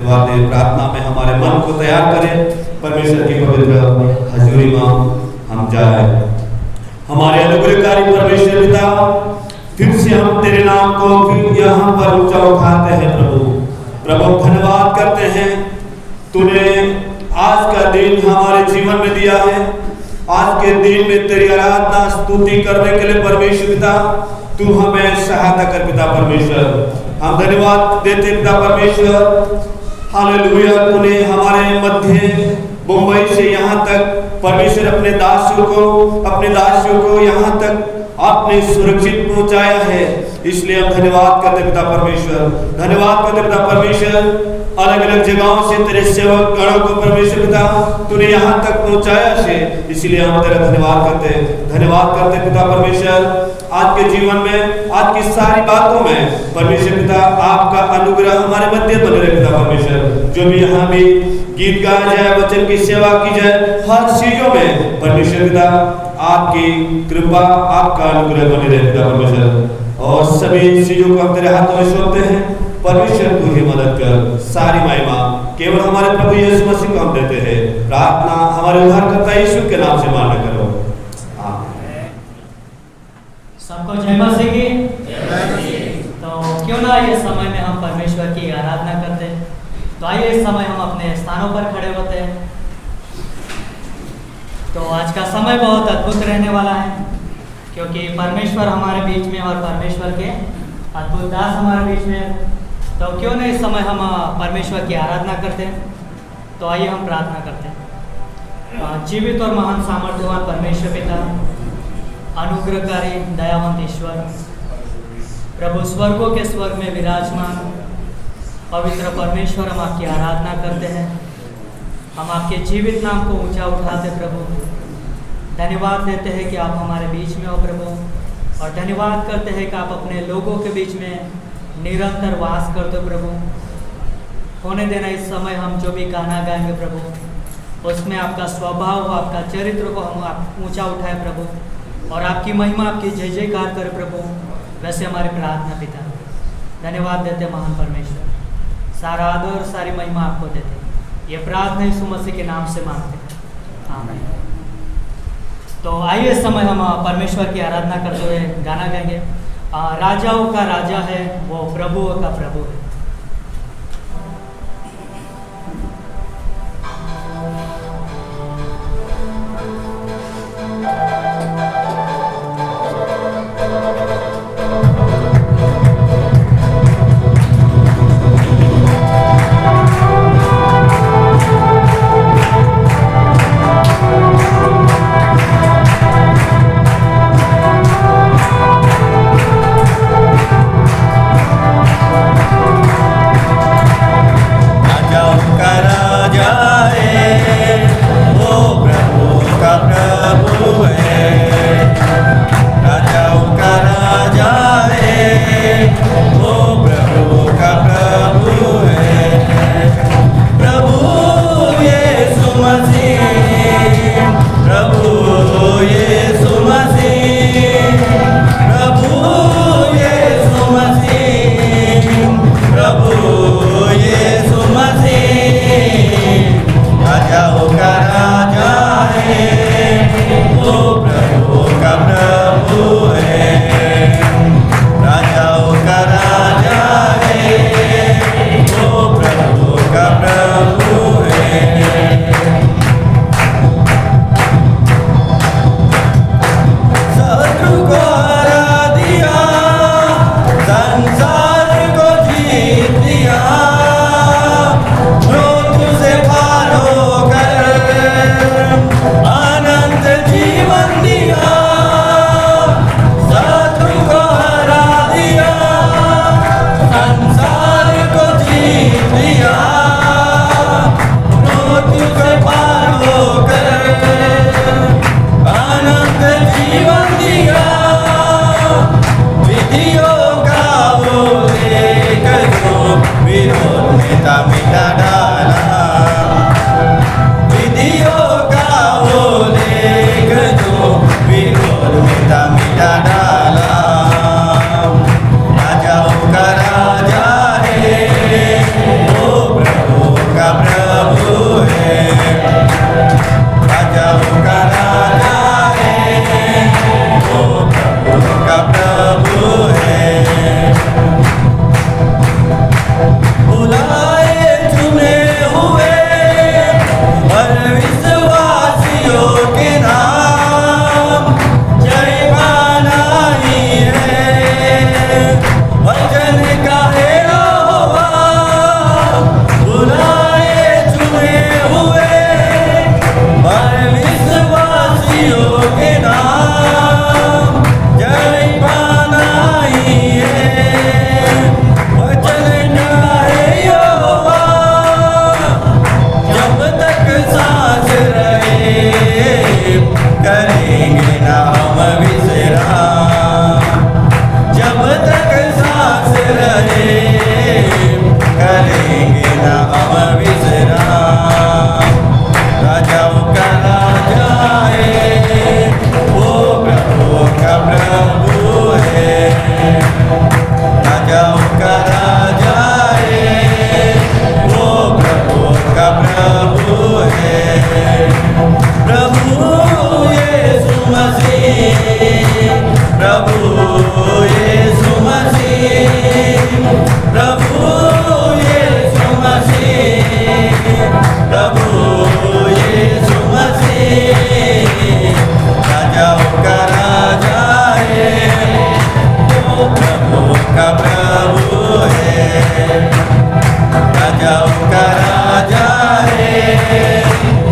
आशीर्वाद दे। प्रार्थना में हमारे मन को तैयार करें, परमेश्वर की पवित्र हजूरी में हम जाए। हमारे अनुग्रहकारी परमेश्वर पिता, फिर से हम तेरे नाम को फिर यहाँ पर ऊंचा उठाते हैं प्रभु धन्यवाद करते हैं। तूने आज का दिन हमारे जीवन में दिया है। आज के दिन में तेरी आराधना स्तुति करने के लिए परमेश्वर पिता तू हमें सहायता कर पिता परमेश्वर। हम धन्यवाद देते पिता परमेश्वर। हालेलुया, तूने हमारे मध्य मुंबई से यहाँ तक परमेश्वर अपने दासियों को यहाँ तक आपने सुरक्षित पहुंचाया है, इसलिए हम धन्यवाद करते पिता परमेश्वर। धन्यवाद करते पिता परमेश्वर। अलग अलग जगहों से तेरे सेवक गणों को परमेश्वर पिता तूने यहाँ तक पहुंचाया है, इसलिए हम तेरा धन्यवाद करते पिता परमेश्वर। आज के जीवन में, आज की सारी बातों में परमेश्वर पिता आपका अनुग्रह हमारे मध्य बने रहे पिता परमेश्वर। जो भी यहाँ भी गीत गाया जाए, वचन की सेवा की जाए, हर चीजों में परमेश्वर पिता आपकी कृपा, आपका अनुग्रह बने रहे पिता परमेश्वर। और सभी चीजों को हम तेरे हाथों में सौंपते हैं परमेश्वर, तू ही मदद कर। सारी महिमा केवल हमारे प्रभु यीशु मसीह को हम देते हैं। प्रार्थना हमारे उद्धारकर्ता यीशु के नाम से मान्य करो, आमीन। सबको जय मसीह की। तो क्यों ना ये समय में हम परमेश्वर की आराधना करते हैं। तो आइए इस समय हम अपने स्थानों पर खड़े होते हैं। तो आज का समय बहुत अद्भुत रहने वाला है, क्योंकि परमेश्वर हमारे बीच में और परमेश्वर के अद्भुत दास हमारे बीच में। तो क्यों नहीं इस समय हम परमेश्वर की आराधना करते हैं। तो आइए हम प्रार्थना करते हैं। जीवित और महान सामर्थ्यवान परमेश्वर पिता, अनुग्रहकारी दयावंत ईश्वर, प्रभु स्वर्गों के स्वर्ग में विराजमान पवित्र परमेश्वर, हम आपकी आराधना करते हैं। हम आपके जीवित नाम को ऊंचा उठाते प्रभु, धन्यवाद देते हैं कि आप हमारे बीच में हो प्रभु, और धन्यवाद करते हैं कि आप अपने लोगों के बीच में निरंतर वास करते हो प्रभु। होने देना इस समय हम जो भी गाना गाएंगे प्रभु, उसमें आपका स्वभाव, आपका चरित्र को हम आप ऊंचा उठाए प्रभु, और आपकी महिमा, आपकी जय जयकार करे प्रभु। वैसे हमारी प्रार्थना पिता, धन्यवाद देते महान परमेश्वर। सारा आदर, सारी महिमा आपको देते। ये प्रार्थना यीशु मसीह के नाम से मांगते हैं, आमीन। तो आइए इस समय हम परमेश्वर की आराधना करते हुए गाना गाएंगे। राजाओं का राजा है वो, प्रभुओं का प्रभु है। राजाओं का राजा है वो प्रभु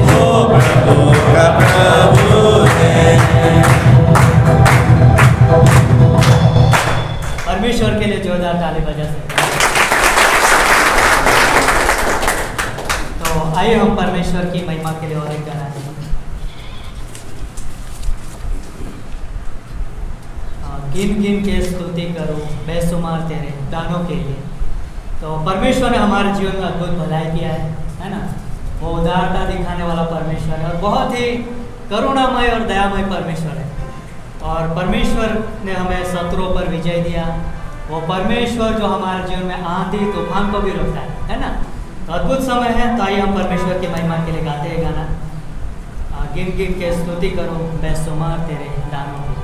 वो प्रभु का प्रभु है। परमेश्वर के लिए जोरदार ताली बजा सकते हैं। तो आइए हम परमेश्वर की महिमा के लिए और एक गाना गाएं। गिन गिन के स्तुति करो बेशुमार तेरे दानों के लिए। तो परमेश्वर ने हमारे जीवन में अद्भुत भलाई किया है ना। वो उदारता दिखाने वाला परमेश्वर है और बहुत ही करुणामय और दयामय परमेश्वर है। और परमेश्वर ने हमें शत्रुओं पर विजय दिया। वो परमेश्वर जो हमारे जीवन में आंधी तूफान को भी रोकता है ना। तो अद्भुत समय है। तो आइए हम परमेश्वर की महिमा के लिए गाते हैं गाना। गिन गिन के स्तुति करो बेशुमार तेरे दानों के लिए।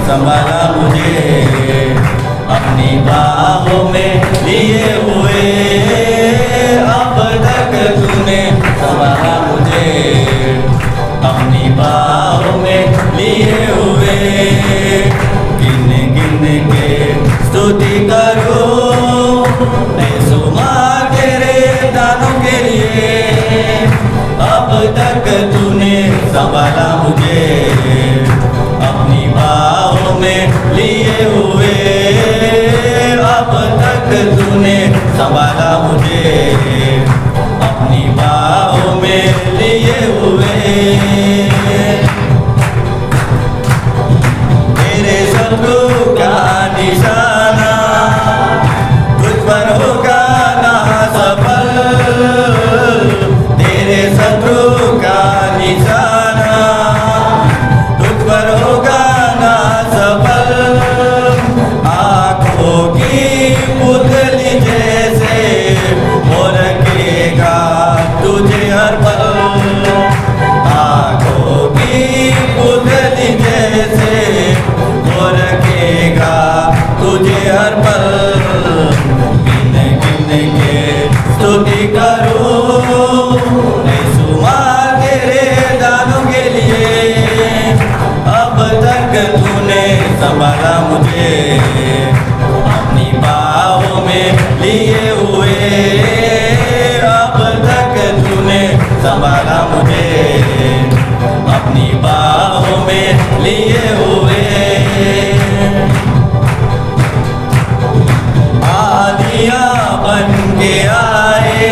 संभाला मुझे अपनी बाहों में लिए हुए। अब तक तूने संभाला मुझे अपनी बाहों में लिए हुए। गिन गिन के स्तुति करो बेशुमार तेरे दानों के लिए। अब तक तूने संभाला मुझे अपनी बाहों में लिए हुए। अब तक तूने संभाला मुझे अपनी बाहों में लिए हुए। तेरे शत्रु का निशाना तुझ पर होगा ना सफल। तेरे शत्रु का निशाना तुझ पर होगा ना सफल। आँखों की पुतली जैसे वो रखेगा तुझे हर पल। आँखों की पुतली जैसे वो रखेगा तुझे हर पल। गिन गिन के स्तुति करो बेशुमार तेरे दानों के लिए। अब तक तूने संभाला मुझे अपनी बाहों में लिए हुए। अब तक तूने संभाला मुझे अपनी बाहों में लिए हुए। आंधियाँ बन के आए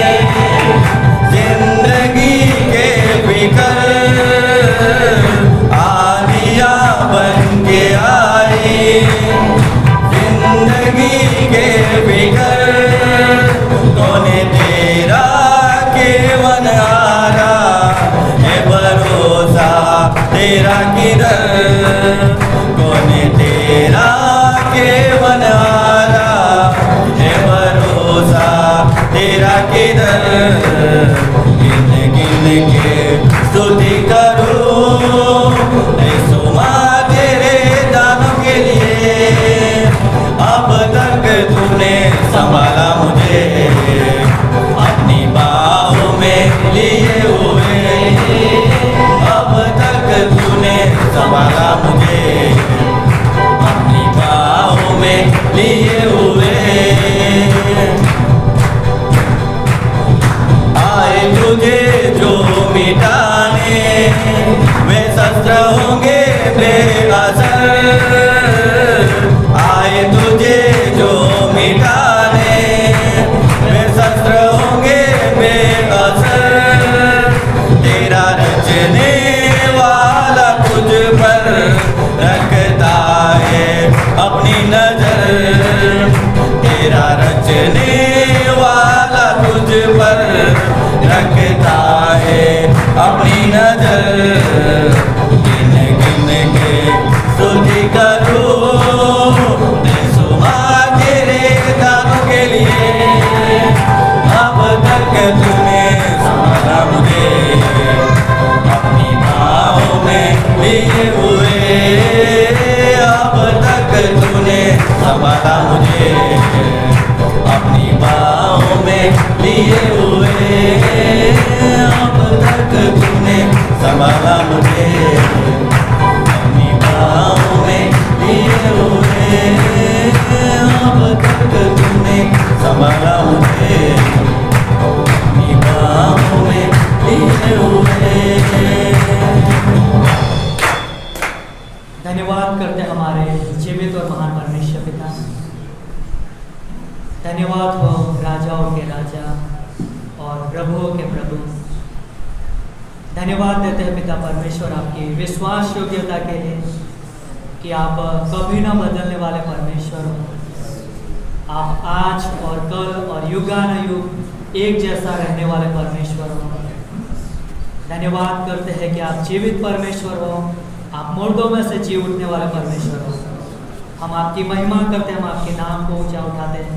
जिंदगी के फिकर। आंधियाँ बन के आए जिंदगी के फिकर। तूने तेरा केवन आरा है भरोसा तेरा किधर। तूने तेरा केवन आरा है भरोसा तेरा किधर। गिन गिन के स्तुति करो बेशुमार तेरे दानों के लिए। अब तक तूने संभाला मुझे अपनी बाहों में लिए हुए। अब तक तूने संभाला मुझे अपनी बाहों में लिए हुए। आए तुझे जो मिटाने वे शस्त्र होंगे बेअसर। आए तुझे जो मिटाने वे शस्त्र होंगे बेअसर। तेरा रचने वाला तुझ पर रखता है अपनी नजर। तेरा रचने वाला तुझ पर रखता है अपनी नजर। गिन गिन के स्तुति करूं बेशुमार तेरे दानों के लिए। अब तक तूने संभाला मुझे अपनी बाहों में लिए हुए। अब तक तूने संभाला मुझे अपनी बाहों में लिए हुए। अब तक तूने संभाला मुझे अपनी बाहों में लिए हुए। अब तक तूने संभाला मुझे अपनी बाहों में लिए हुए। धन्यवाद करते हमारे जीवित और महान परमेश्वर पिता। धन्यवाद हो राजाओं के राजा और प्रभुओं के प्रभु। धन्यवाद देते हैं पिता परमेश्वर आपकी विश्वास योग्यता के लिए कि आप कभी न बदलने वाले परमेश्वर हो। आप आज और कल और युगानुयुग एक जैसा रहने वाले परमेश्वर हो। धन्यवाद करते हैं कि आप जीवित परमेश्वर हो। आप मुर्दों में से जी उठने वाले परमेश्वर हो। हम आपकी महिमा करते हैं, हम आपके नाम को ऊंचा उठाते हैं।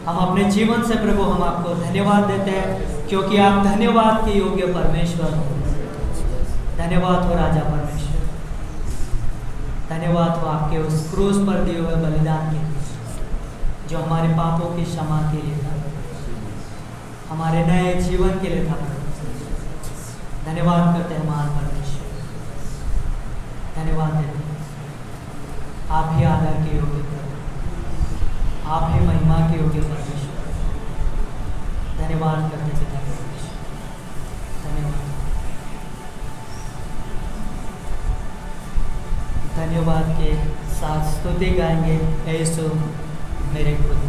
हम अपने जीवन से प्रभु हम आपको धन्यवाद देते हैं क्योंकि आप धन्यवाद के योग्य परमेश्वर हो। धन्यवाद हो राजा परमेश्वर। धन्यवाद हो आपके उस क्रूस पर दिए हुए बलिदान के लिए जो हमारे पापों की क्षमा के लिए था, हमारे नए जीवन के लिए था प्रभु। धन्यवाद करते हैं महान परमेश्वर। धन्यवाद देते हैं। आप ही आदर के योग्य प्रभु, आप ही महिमा के योग्य परमेश्वर। धन्यवाद करते पिता परमेश्वर। धन्यवाद। धन्यवाद के साथ स्तुति गाएंगे हे यीशु मेरे खुदा।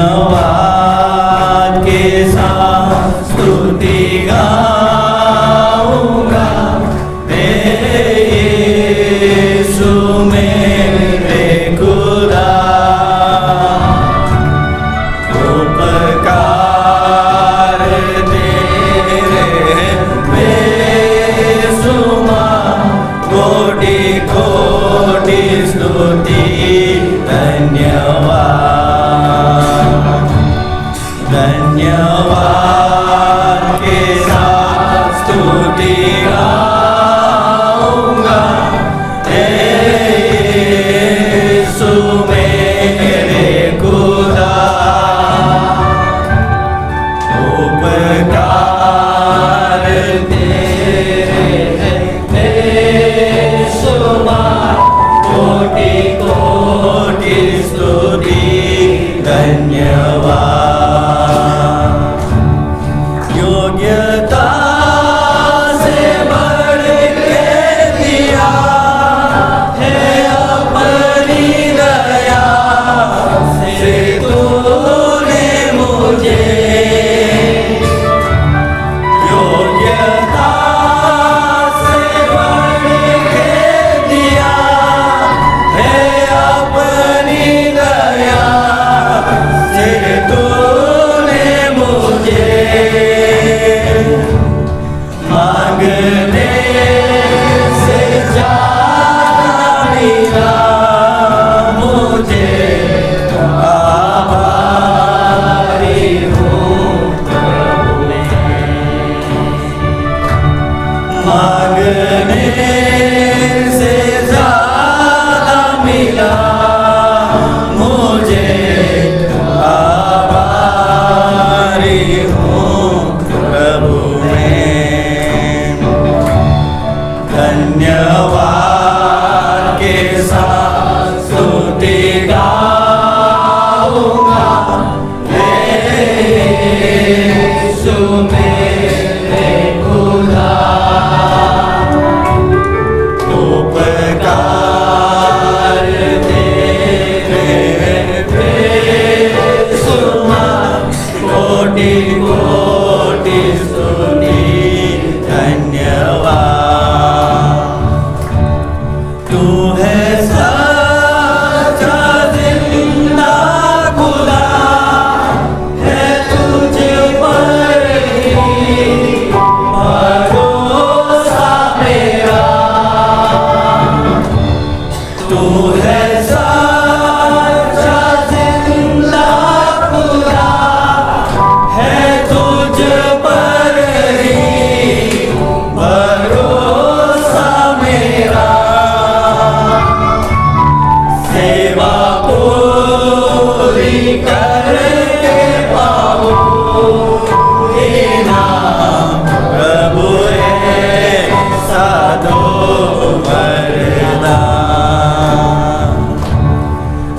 धन्यवाद के साथ स्तुति गाऊंगा हे यीशु मेरे खुदा। उपकार तेरे बेशुमार कोटि कोटि स्तुति। धन्यवाद धन्यवाद के साथ स्तुति गाऊंगा हे यीशु मेरे खुदा। उपकार तेरे बेशुमार कोटि कोटि स्तुति। धन्यवाद योग्यता से बढ़ के दिया है अपनी दया से तूने मुझे। योग्यता से बढ़ के दिया है अपनी दया से तू सच्चा जिंदा खुदा है तुझ पर ही भरोसा मेरा। सेवा पूरी करके पाऊं इनाम प्रभु ऐसा दो वरदान।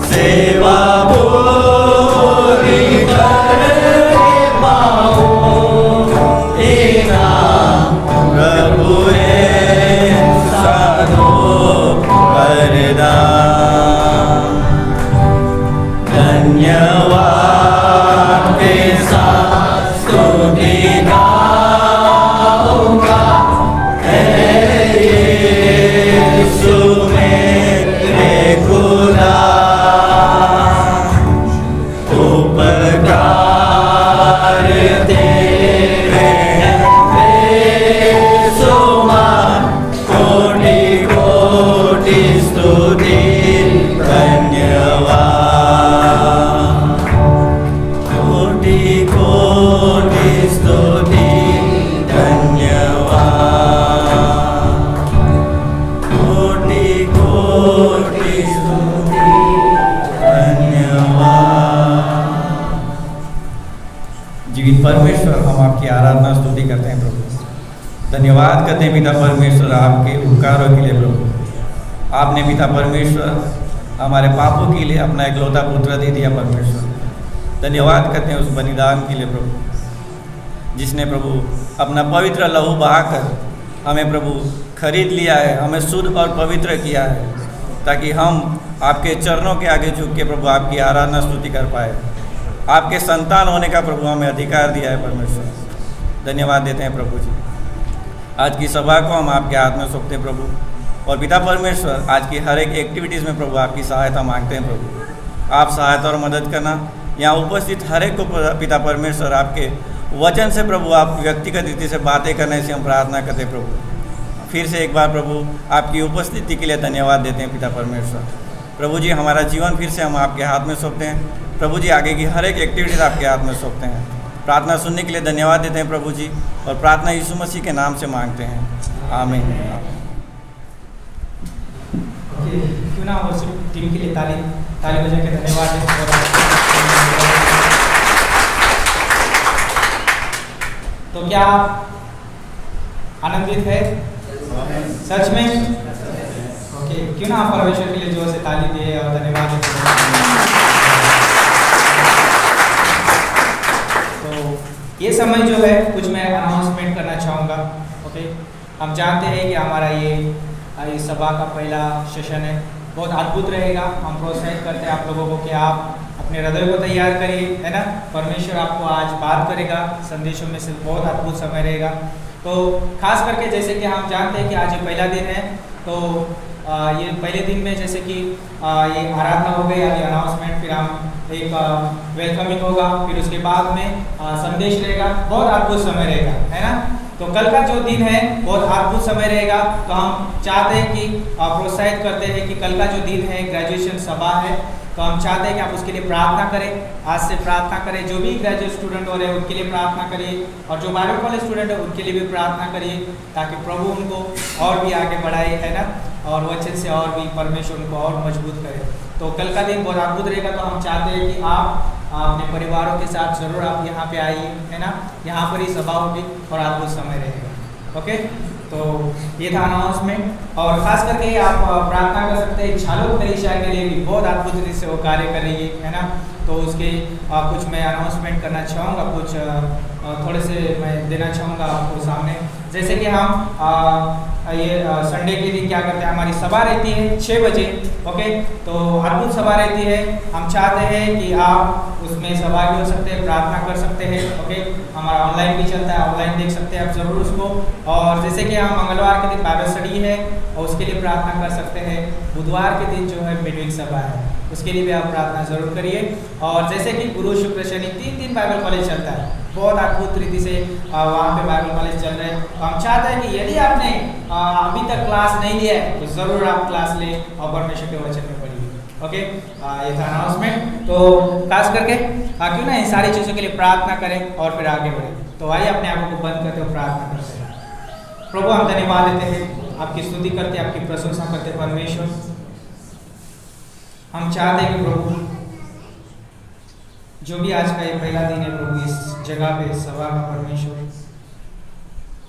सेवा पूरी करके पाऊं इनाम प्रभु ऐसा दो वरदान। धन्यवाद के साथ स्तुति गाऊंगा हे यीशु मेरे खुदा। उपकार तेरे बेशुमार कोटि कोटि स्तुति धन्यवाद। कोटि कोटि स्तुति धन्यवाद। कोटि कोटि स्तुति धन्यवाद। जीवित परमेश्वर, हम आपकी आराधना स्तुति करते हैं प्रभु। धन्यवाद करते हैं पिता परमेश्वर आपके उपकारों के लिए प्रभु। आपने पिता परमेश्वर हमारे पापों के लिए अपना इकलौता पुत्र दे दिया परमेश्वर। धन्यवाद करते हैं उस बलिदान के लिए प्रभु, जिसने प्रभु अपना पवित्र लहू बहाकर हमें प्रभु खरीद लिया है, हमें शुद्ध और पवित्र किया है, ताकि हम आपके चरणों के आगे झुक के प्रभु आपकी आराधना स्तुति कर पाए। आपके संतान होने का प्रभु हमें अधिकार दिया है परमेश्वर। धन्यवाद देते हैं प्रभु जी। आज की सभा को हम आपके हाथ में सौंपते हैं प्रभु, और पिता परमेश्वर आज की हर एक एक्टिविटीज़ में प्रभु आपकी सहायता मांगते हैं प्रभु। आप सहायता और मदद करना। यहाँ उपस्थित हर एक को पिता परमेश्वर आपके वचन से प्रभु आप व्यक्तिगत रीति से बातें करने से हम प्रार्थना करते हैं प्रभु। फिर से एक बार प्रभु आपकी उपस्थिति के लिए धन्यवाद देते हैं पिता परमेश्वर। प्रभु जी हमारा जीवन फिर से हम आपके हाथ में सौंपते हैं प्रभु जी। आगे की हर एक एक्टिविटीज़ आपके हाथ में सौंपते हैं। प्रार्थना सुनने के लिए धन्यवाद देते हैं प्रभु जी, और प्रार्थना यीशु मसीह के नाम से मांगते हैं, आमीन। क्यों ना वर्शिप टीम के लिए ताली बजा के धन्यवाद दें। तो क्या आप आनंदित है सच में? ओके, क्यों ना आप परमेश्वर के लिए जोर से ताली दिए और धन्यवाद दें। तो ये समय जो है कुछ मैं अनाउंसमेंट करना चाहूँगा। ओके, हम जानते हैं कि हमारा ये सभा का पहला सेशन है, बहुत अद्भुत रहेगा। हम प्रोत्साहित करते हैं आप लोगों को कि आप अपने हृदय को तैयार करिए, है ना। परमेश्वर आपको आज बात करेगा, संदेशों में से बहुत अद्भुत समय रहेगा। तो खास करके जैसे कि हम जानते हैं कि आज ये पहला दिन है, तो ये पहले दिन में जैसे कि ये आराधना हो गई, अभी अनाउंसमेंट, फिर हम एक वेलकमिंग होगा, फिर उसके बाद में संदेश रहेगा। बहुत अद्भुत समय रहेगा, है ना। तो कल का जो दिन है बहुत अद्भुत समय रहेगा। तो हम चाहते हैं कि प्रोत्साहित करते हैं कि कल का जो दिन है ग्रेजुएशन सभा है, तो हम चाहते हैं कि आप उसके लिए प्रार्थना करें। आज से प्रार्थना करें, जो भी ग्रेजुएट स्टूडेंट हो रहे हैं उनके लिए प्रार्थना करिए, और जो बाइबल कॉलेज स्टूडेंट है उनके लिए भी प्रार्थना करिए, ताकि प्रभु उनको और भी आगे बढ़ाए, है ना, और वचन से और भी परमेश्वर उनको और मजबूत करे। तो कल का दिन बहुत अद्भुत रहेगा। तो हम चाहते हैं कि आप अपने परिवारों के साथ ज़रूर आप यहाँ पे आइए, है ना। यहाँ पर ही सभा होगी और अद्भुत समय रहेगा। ओके, तो ये था अनाउंसमेंट। और ख़ास करके आप प्रार्थना कर सकते हैं झालोक कलीसिया के लिए भी, बहुत अद्भुत रीति से वो कार्य करेगी, है ना। तो उसके कुछ मैं अनाउंसमेंट करना चाहूँगा, कुछ थोड़े से मैं देना चाहूँगा आपको सामने। जैसे कि हम ये संडे के दिन क्या करते हैं, हमारी सभा रहती है 6 बजे। ओके, तो अद्भुत सभा रहती है। हम चाहते हैं कि आप उसमें सहभागी हो सकते हैं, प्रार्थना कर सकते हैं। ओके, हमारा ऑनलाइन भी चलता है, ऑनलाइन देख सकते हैं आप ज़रूर उसको। और जैसे कि हम मंगलवार के दिन बाइबल स्टडी है और उसके लिए प्रार्थना कर सकते हैं। बुधवार के दिन जो है मिडवीक सभा है, उसके लिए भी आप प्रार्थना ज़रूर करिए। और जैसे कि गुरु शुक्र शनि 3 दिन बाइबल कॉलेज चलता है, बहुत अद्भुत रीति से वहाँ पे बाइबल कॉलेज चल रहे हैं। तो हम चाहते हैं कि यदि आपने अभी तक क्लास नहीं लिया है तो ज़रूर आप क्लास लें और परमेश्वर के वचन में पढ़िए। ओके, ये था अनाउंसमेंट। तो खास करके क्यों ना इन सारी चीज़ों के लिए प्रार्थना करें और फिर आगे बढ़ें। तो आइए अपने आंखों को बंद करते हुए प्रार्थना करते हैं। प्रभु हम धन्यवाद देते हैं, आपकी स्तुति करते, आपकी प्रशंसा करते परमेश्वर। हम चाहते हैं कि प्रभु जो भी आज का ये पहला दिन है प्रभु, इस जगह पे सभा का परमेश्वर,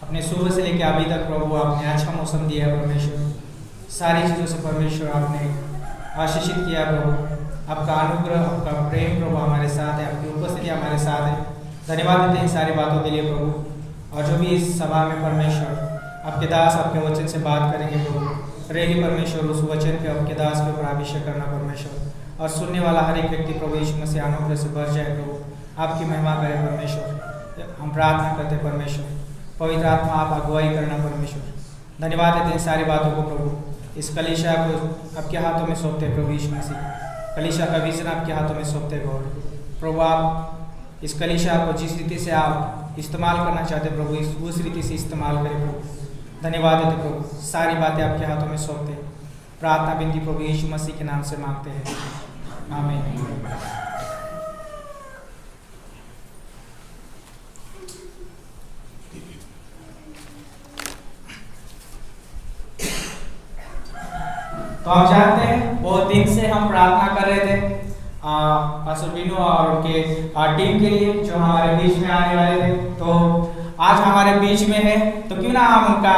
अपने सुबह से लेकर अभी तक प्रभु आपने अच्छा मौसम दिया है परमेश्वर। सारी चीज़ों से परमेश्वर आपने आशीषित किया प्रभु। आपका अनुग्रह, आपका प्रेम प्रभु हमारे साथ है, आपकी उपस्थिति हमारे साथ है। धन्यवाद देते हैं इन सारी बातों के लिए प्रभु। और जो भी इस सभा में परमेश्वर आपके दास आपके वचन से बात करेंगे प्रभु, रहेगी परमेश्वर उस वचन पे आपके दास के ऊपर अभिषेक करना परमेश्वर। और सुनने वाला हर एक व्यक्ति प्रभु यीशु मसीह अनुग्रह से भर जाए प्रभु, आपकी महिमा करे परमेश्वर। हम प्रार्थना करते हैं परमेश्वर, पवित्र आत्मा आप अगुवाई करना परमेश्वर। धन्यवाद देते हैं सारी बातों को प्रभु। इस कलीसिया को आपके हाथों में सौंपते हैं प्रभु यीशु मसीह। कलीसिया का विजन आपके हाथों में सौंपते हैं गॉड। प्रभु आप इस कलीसिया को जिस रीति से आप इस्तेमाल करना चाहते हैं प्रभु, उस रीति से इस्तेमाल करें प्रभु। धन्यवाद देते प्रभु, सारी बातें आपके हाथों में सौंपते हैं। प्रार्थना विनती प्रभु यीशु मसीह के नाम से मांगते हैं, आमीन। तो हम जानते हैं बहुत दिन से हम प्रार्थना कर रहे थे पास्टर बीनू और उनके टीम के लिए जो हमारे बीच में आने वाले थे। तो आज हमारे बीच में है, तो क्यों ना हम उनका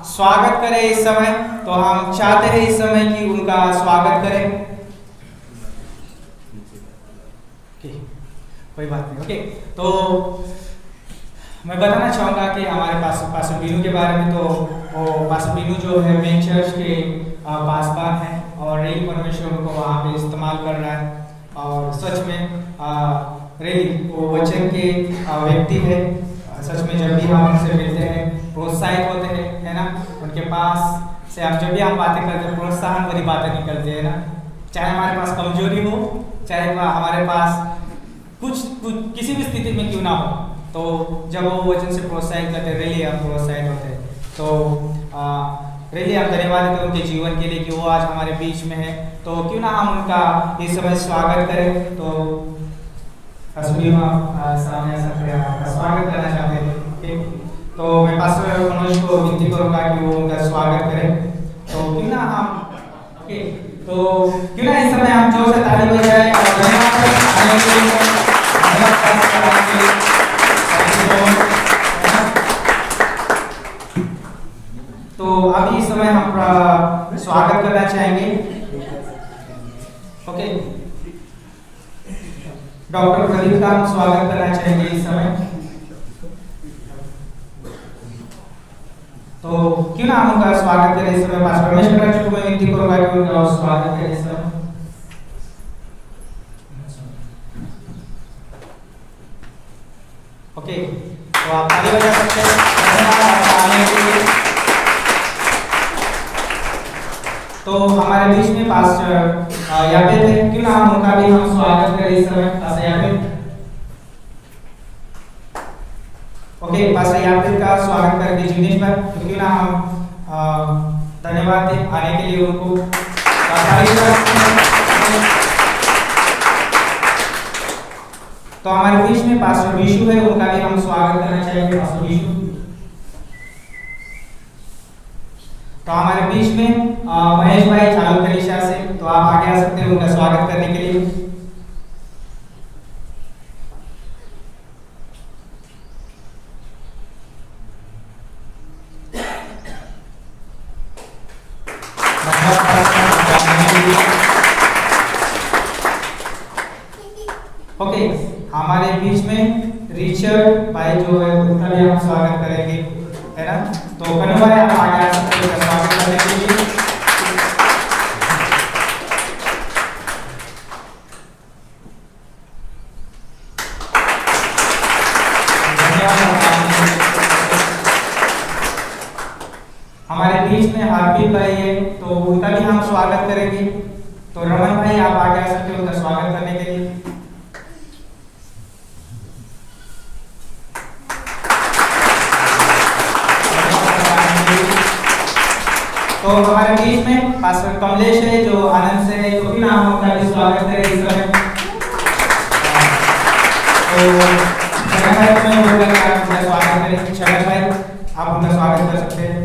स्वागत करें इस समय। तो हम चाहते हैं इस समय कि उनका स्वागत करें। कोई बात नहीं, ओके। तो मैं बताना चाहूँगा कि हमारे पास पास्टर बीनू के बारे में। तो वो पास्टर बीनू जो है मेन चर्च के पासबान है और रेली परमेश्वर उनको वहाँ पे इस्तेमाल कर रहा है। और सच में रेली वो वचन के व्यक्ति है। सच में जब भी हम उनसे मिलते हैं प्रोत्साहित होते हैं, है ना। उनके पास से हम जब भी हम बातें करते हैं प्रोत्साहन वाली बातें निकलती है ना। चाहे हमारे पास कमजोरी हो, चाहे हमारे पास कुछ किसी भी स्थिति में क्यों ना हो, तो जब वो वचन से प्रोत्साहित करते हैं रेली हम प्रोत्साहित होते हैं। तो रेली हम धन्यवाद देते हैं उनके जीवन के लिए कि वो आज हमारे बीच में है। तो क्यों ना हम उनका इस समय स्वागत करें। तो सामने आपका स्वागत करना चाहते हैं। तो मैं पास्टर मनोज को विनती करूँगा कि वो उनका स्वागत करें। तो क्यों ना हम तो क्यों ना इस समय हम जोर से ताली बजाएं और तो अभी इस समय हम स्वागत करना चाहेंगे। ओके, डॉक्टर प्रदीप का हम स्वागत करना चाहेंगे इस समय। तो क्यों ना हम उनका स्वागत करें इस समय। पास्टर रमेश जी को मैं विनती करूंगा कि उनका स्वागत करें इस समय। ओके, तो आप ताली बजा सकते हैं। धन्यवाद आने के लिए। तो हमारे बीच में पास्टर याबे थे, क्यों ना हम उनका भी हम स्वागत करें इस समय। पास्टर याबे, ओके, पास्टर याबे का स्वागत करेंगे जिग्नेश पर। तो क्यों ना हम धन्यवाद दें आने के लिए उनको। तो हमारे बीच में पास्टर विशु है, उनका भी हम स्वागत करना चाहेंगे। पास्टर विशु, तो हमारे बीच में महेश भाई चालू कलीसिया से, तो आप आगे आ सकते हैं उनका स्वागत करने के लिए। ओके, हमारे बीच में रिचर्ड भाई जो है उनका भी हम स्वागत करेंगे, है ना। तो कनु भाई आप आगे आ सकते हैं स्वागत करने के लिए। हमारे बीच में हार्दिक भाई है, तो उनका भी हम स्वागत करेंगे। तो रमन भाई आप आगे आ सकते हैं उनका स्वागत करने के लिए। तो तो हमारे बीच में पास्टर कमलेश है जो आनंद से है, तो भी नाम उनका भी स्वागत करें इस समय। तो शरण भाई में बोलकर आप उनका स्वागत करें। शरण भाई आप उनका स्वागत कर सकते हैं।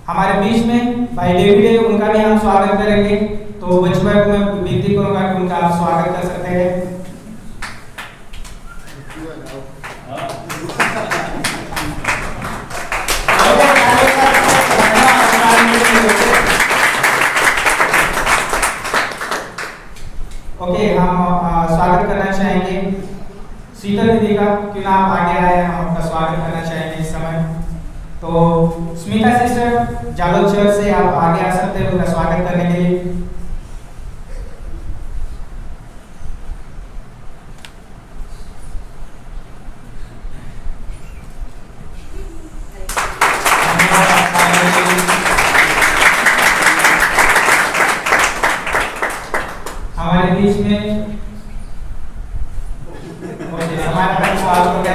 हमारे बीच में भाई डेविड है, उनका भी हम स्वागत करेंगे। तो बच्चों भाई को मैं विनती करूंगा कि उनका आप स्वागत कर सकते हैं। ओके, हम स्वागत करना चाहेंगे शीतल दीदी का, क्यों ना आप आगे आए, हम आपका स्वागत करना चाहेंगे इस समय। तो स्मिता सिस्टर जालोद चर्च से आप आगे आ सकते हैं उनका स्वागत करने के लिए। हमारे बीच में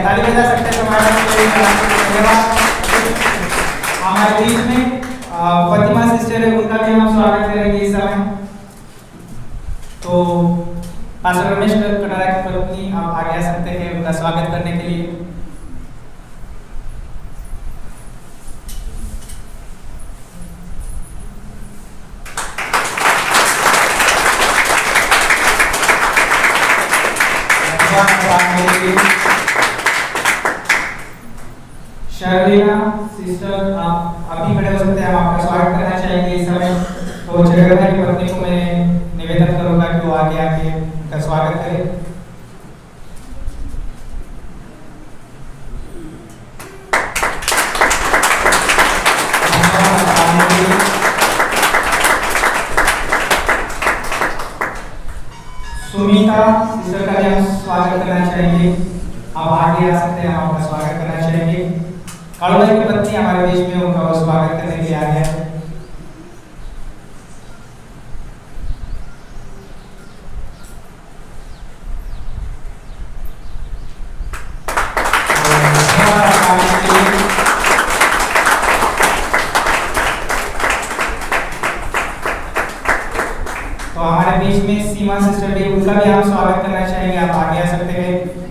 ताली बजा सकते हैं हमारे बीच में प्रतिमा सिस्टर है, उनका भी हम स्वागत करेंगे इस समय। तो पास्टर रमेश कटारा की पत्नी आप आगे आ सकते हैं उनका स्वागत करने के लिए। शर्लिना सिस्टर आप अभी खड़े हो सकते हैं, हम आपका स्वागत करना चाहेंगे इस समय। तो जगह की पत्नी को मैं निवेदन करूंगा कि वो आगे आके उनका स्वागत करें। सुमिता सिस्टर का भी हम स्वागत करना चाहेंगे, आप आगे आ सकते हैं, हम आपका स्वागत करना चाहेंगे। कालू की पत्नी हमारे बीच में, उनका स्वागत करने के लिए आ गया। तो हमारे बीच में सीमा सिस्टर भी, उनका भी हम स्वागत करना चाहेंगे, आप आगे आ सकते हैं।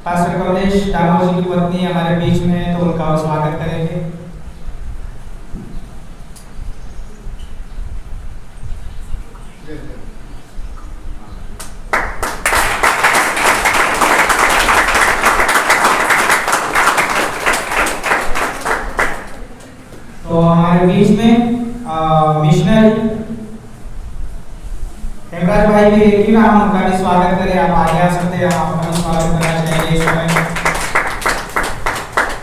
पास्टर कमलेश डामोर जी की पत्नी हमारे बीच में है, तो उनका स्वागत करेंगे। तो हमारे बीच में मिशनरी हेमराज भाई भी एक ही नाम, उनका भी स्वागत करें, आप आगे आ सकते हैं, आप अपना स्वागत करना चाहिए इस समय।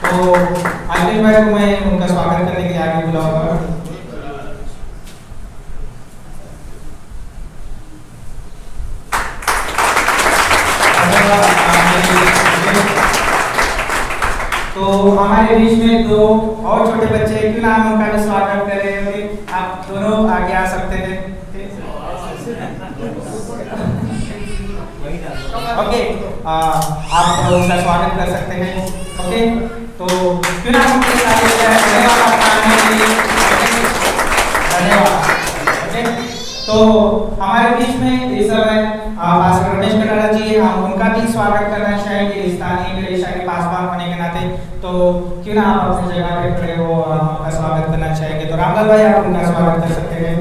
तो आदिल भाई को मैं उनका स्वागत करने के लिए आगे बुलाऊंगा। तो हमारे बीच में दो और छोटे बच्चे, क्यों ना हम उनका भी स्वागत करें, आप दोनों आगे आ सकते हैं। ओके, आप उनका स्वागत कर सकते हैं। ओके, तो क्यों ना हम धन्यवाद। ओके, तो हमारे बीच में इस समय पास्टर रमेश कटारा जी, हम उनका भी स्वागत करना चाहेंगे स्थानीय कलीसिया के पासवान होने के नाते। तो क्यों ना आप अपनी जगह पे खड़े हो, हम आपका स्वागत करना चाहेंगे। तो रामलाल भाई आप उनका स्वागत कर सकते हैं।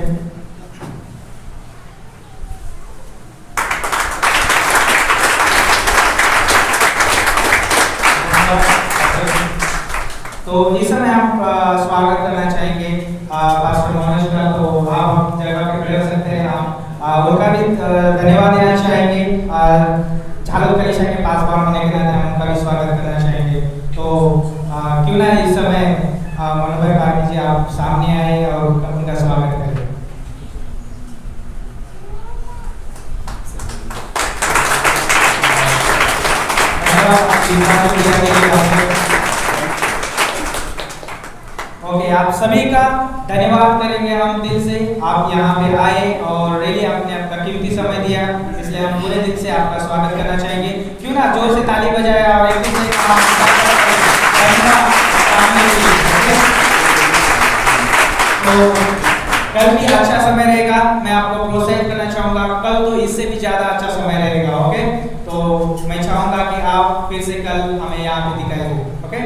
तो इस समय आप स्वागत करना चाहेंगे पास्टर मनोज का, तो आप जगह पे खड़े हो सकते हैं। हम उनका भी धन्यवाद देना चाहेंगे, झालोद कलीसिया के पासवान होने के नाते हम उनका भी स्वागत करना चाहेंगे। तो क्यों ना इस समय मनोहर पार्टी जी आप सामने आए और उनका स्वागत करें। ओके, आप सभी का धन्यवाद करेंगे हम दिल से, आप यहाँ पे आए और रियली आपने आपका कीमती समय दिया, इसलिए हम पूरे दिल से आपका स्वागत करना चाहेंगे। क्यों ना जोर से ताली बजाए और एक दूसरे का तो कल भी अच्छा समय रहेगा, मैं आपको प्रोत्साहित करना चाहूँगा, कल तो इससे भी ज़्यादा अच्छा समय रहेगा। ओके, तो मैं चाहूँगा कि आप फिर से कल हमें यहाँ पे दिखाएंगे। ओके,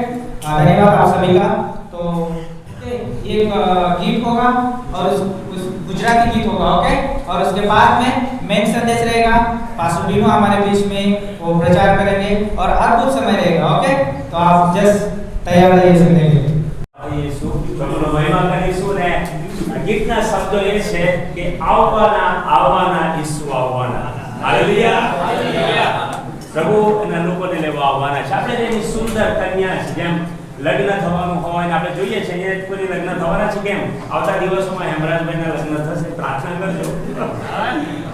धन्यवाद आप सभी का। तो एक गीत होगा और उस गुजराती गीत होगा। ओके, और उसके बाद में मेन संदेश रहेगा, पास्टर बीनू हमारे बीच में वो प्रचार करेंगे और अद्भुत समय रहेगा। ओके, तो आप जस्ट तैयार रहिए सुनने के लिए। પ્રભુનો મહિમા કરીશું ને ગીતના શબ્દો એ છે કે આવવાના આવવાના ઈસુ આવવાના. Hallelujah, hallelujah. પ્રભુ એના લોકોને લેવા આવવાના છે. આપણે એની સુંદર કન્યા છે, જેમ લગ્ન થવાનું હોય ને આપણે જોઈએ છે અહીંયા કોઈ લગ્ન થવાના છે, કેમ આવતા દિવસોમાં હેમરાજભાઈના લગ્ન થશે, પ્રાર્થના કરજો.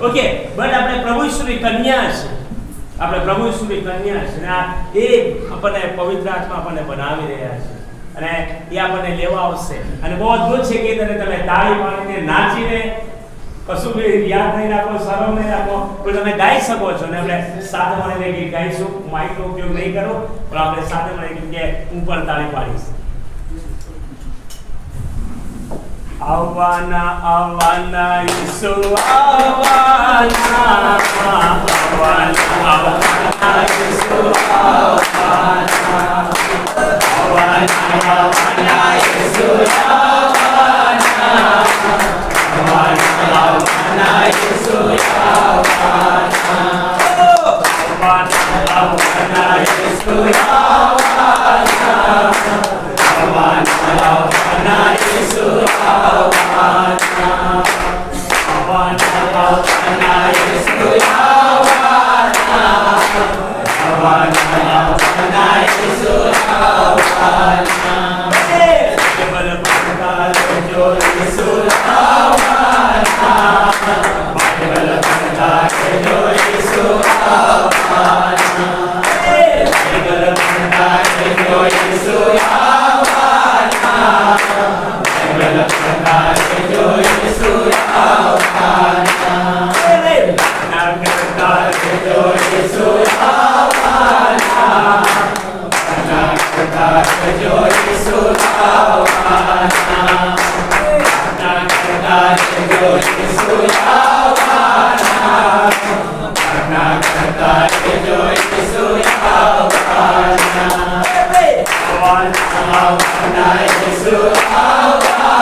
ઓકે, બટ આપણે પ્રભુ ઈસુની કન્યા છે, આપણે પ્રભુ ઈસુની કન્યા છે ને આ એ આપણને પવિત્ર આત્મા આપણને બનાવી રહ્યા છે અને એ આપણને લેવા આવશે. અને બહુ અદ્ભુત છે કે તમે તાળી પાડીને નાચીને કશું બી યાદ નહીં રાખો, શરમ નહીં રાખો, પણ તમે ગાઈ શકો છો ને આપણે સાથે મળીને ગીત ગાઈશું. માઇકનો ઉપયોગ નહીં કરો, પણ આપણે સાથે મળીને કે હું પણ તાળી પાડીશ. આવવાના આવવાના ઈસુ આવવાના, આવવાના આવવાના ઈસુ આવવાના, આવવાના ઈસુ આવવાના, આવવાના ઈસુ આવવાના, આવવાના ઈસુ આવવાના, આવવાના ઈસુ આવવાના, આવવાના ઈસુ આવવાના, આવવાના ઈસુ આવવાના. કેવલ ભગતા જો ઈસુ આવવાના, કેવલ ભગતા જો ઈસુ આવવાના, કેવલ ભગતા જો ઈસુ આવવાના, કેવલ ભગતા જો ઈસુ આવવાના, ના કરતા જો ઈસુ આવવાના, ના કરતા જો ઈસુ આવવાના, ના કરતા જો ઈસુ આવવાના, ના કરતા જો ઈસુ આવવાના, આવવાના ઈસુ આવવાના,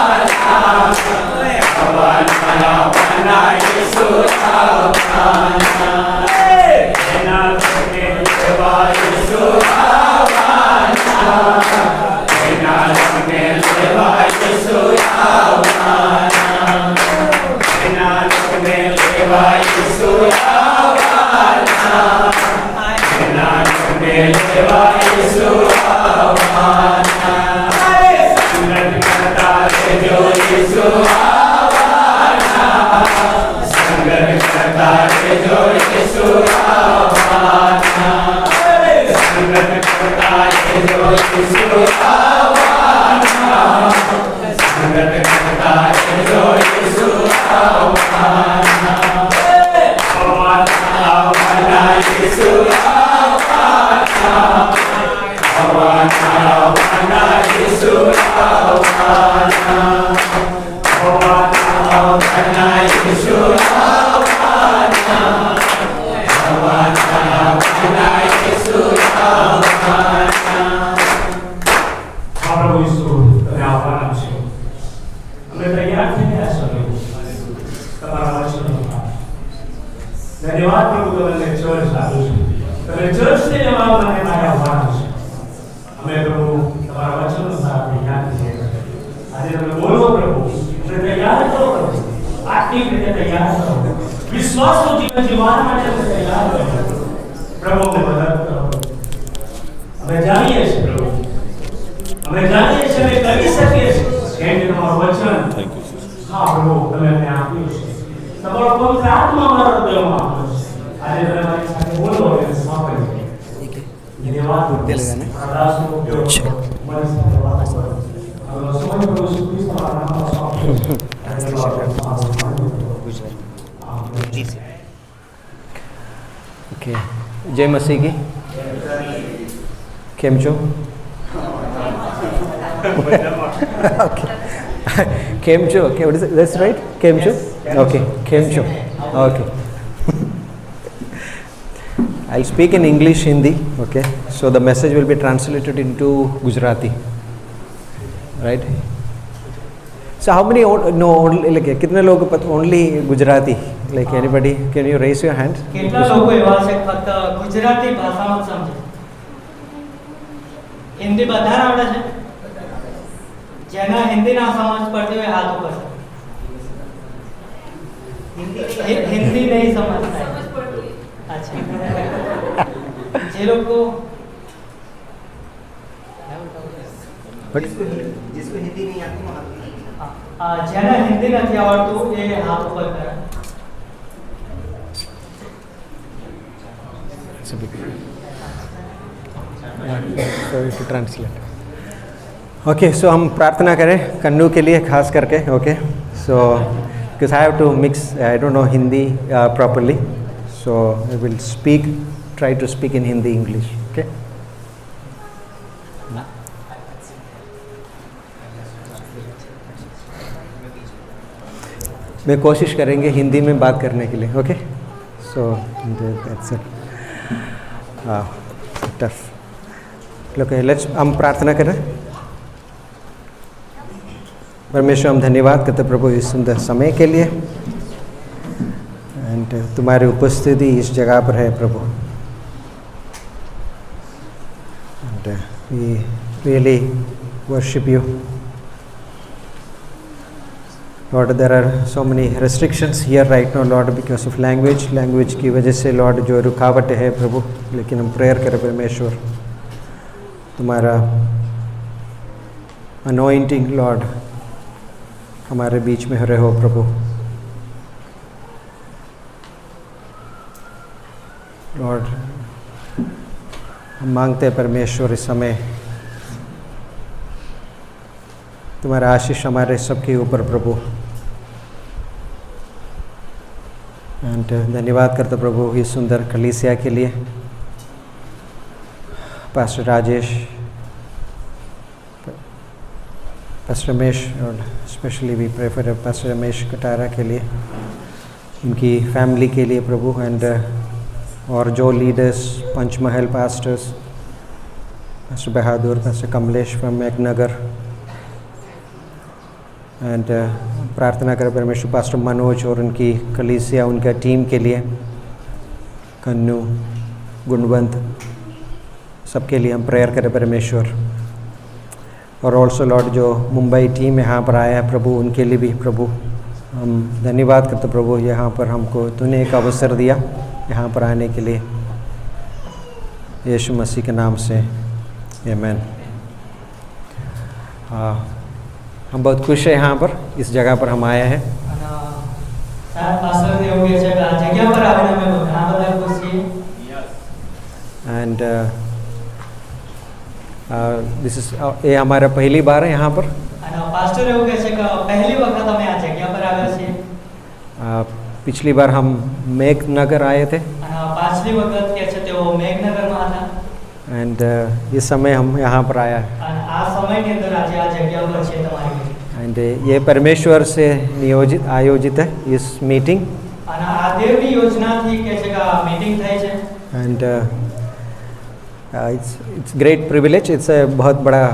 આવવાના ઈસુ આવવાના, એના લગ્ને લેવા ઈસુ આવવાના, એના લગ્ને લેવા ઈસુ આવવાના, એના લગ્ને લેવા ઈસુ આવવાના, એના લગ્ને લેવા ઈસુ આવવાના, સંગત કરતા રહેજો ઈસુ આવવાના, સંગત કરતા રહેજો ઈસુ આવવાના, સંગત કરતા રહેજો ઈસુ આવવાના, સંગત કરતા રહેજો ઈસુ આવવાના, આવવાના ઈસુ આવવાના, આવવાના ઈસુ આવવાના, આવવાના ઈસુ આવવાના, આવવાના ઈસુ આવવાના. પ્રભુ ઈસુ તમે આવવાના છો, અમે તૈયાર થઈ ગયા છો તમારા વચનો. ધન્યવાદ પ્રભુ, તમને ચર્ચ આપું છું, તમે ચર્ચને લેવા માટે મારે આવવાના છે. અમે પ્રભુ તમારા વચનો સાથે યાદ કરીએ. આજે તમે બોલો પ્રભુ, અમને તૈયાર કરો પ્રભુ, આત્મિક રીતે તૈયાર કરો, વિશ્વાસનું જીવન જીવવા માટે અમને તૈયાર કરો પ્રભુ. અમને મદદ કરો. અમે જાણીએ છીએ પ્રભુ, અમે જાણીએ છીએ, અમે કરી શકીએ છીએ કેમ કે તમારું વચન હા પ્રભુ તમે અમને આપ્યું છે, તમારો પવિત્ર આત્મા અમારા હૃદયમાં આપ્યો છે. આજે તમે મારી સાથે બોલો અને સમાપન ધન્યવાદ. દાસનો ઉપયોગ મન સાથે વાતો કરો. Kalau semua yang perlu Yesus telah nama soal. Okay, जय मसीह की। केम छो? केम छो? Okay, what is it? That's right? केम छो? Okay, केम छो? Okay. I'll speak in English, Hindi. Okay, so the message will be translated into Gujarati. Right? So how many know only like कितने लोग पता only Gujarati? Like anybody? Can you raise your hand? કેટલા લોકો એવા છે ફક્ત ગુજરાતી ભાષામાં જ સમજે? હિન્દી બધાને આવડે છે? જેના હિન્દી ના સમજ પડતી હોય હાથ ઉપર हिंदी नहीं समझता है। अच्छा जे लोग को जिसको हिंदी नहीं आती જેને હિન્દી નથી આવડતું એ હાથ ઉપર કરે। Sorry to translate. Okay, so हम प्रार्थना करें कन्नू के लिए खास करके। Okay, so because I have to mix, I don't know Hindi properly, so I will try to speak in Hindi English. Okay. मैं कोशिश करेंगे हिंदी में बात करने के लिए। Okay, so that's it. Tough. Okay, let's हम प्रार्थना करें। परमेश्वर, हम धन्यवाद करते प्रभु इस सुंदर समय के लिए, एंड तुम्हारी उपस्थिति इस जगह पर है प्रभु, and we really worship you Lord. There are so many restrictions here right now Lord because of language की वजह से Lord जो रुकावट है प्रभु, लेकिन हम प्रेयर करें परमेश्वर तुम्हारा अनॉइंटिंग लॉर्ड हमारे बीच में रहो प्रभु। लॉर्ड हम मांगते हैं परमेश्वर इस समय तुम्हारा आशीष हमारे सबके ऊपर प्रभु, एंड धन्यवाद करते प्रभु इस सुंदर कलीसिया के लिए, पास्टर राजेश, पास्टर रमेश, और specially we pray for pastor Ramesh Katara के लिए, उनकी फैमिली के लिए प्रभु, एंड और जो leaders Panchmahal pastors, pastor Bahadur, pastor Kamlesh from Meghnagar, and प्रार्थना करें परमेश्वर पास्टर मनोज और उनकी कलीसिया, उनका टीम के लिए, कन्नू, गुणवंत, सबके लिए हम प्रेयर करें परमेश्वर। और ऑल्सो लॉर्ड जो मुंबई टीम यहाँ पर आया है प्रभु, उनके लिए भी प्रभु हम धन्यवाद करते प्रभु, यहाँ पर हमको तूने एक अवसर दिया यहाँ पर आने के लिए, यीशु मसीह के नाम से आमीन। हम बहुत खुश हैं यहाँ पर, इस जगह पर हम आए हैं। एंड दिस इज ये हमारा पहली बार है यहाँ पर। पहली वक्त हमें आ जगह पर आवे छे। पिछली बार हम मेघनगर आए थे, पाछली वक्त के छे तेओ मेघनगर में था, एंड इस समय हम यहाँ पर आया है। आ समय के अंदर आज आ जगह पर छे तुम्हारी, एंड ये परमेश्वर से नियोजित आयोजित है इस मीटिंग, અને આ દેવની યોજનાથી કે છે કે આ મીટિંગ થઈ છે। And it's great privilege, it's बहुत बड़ा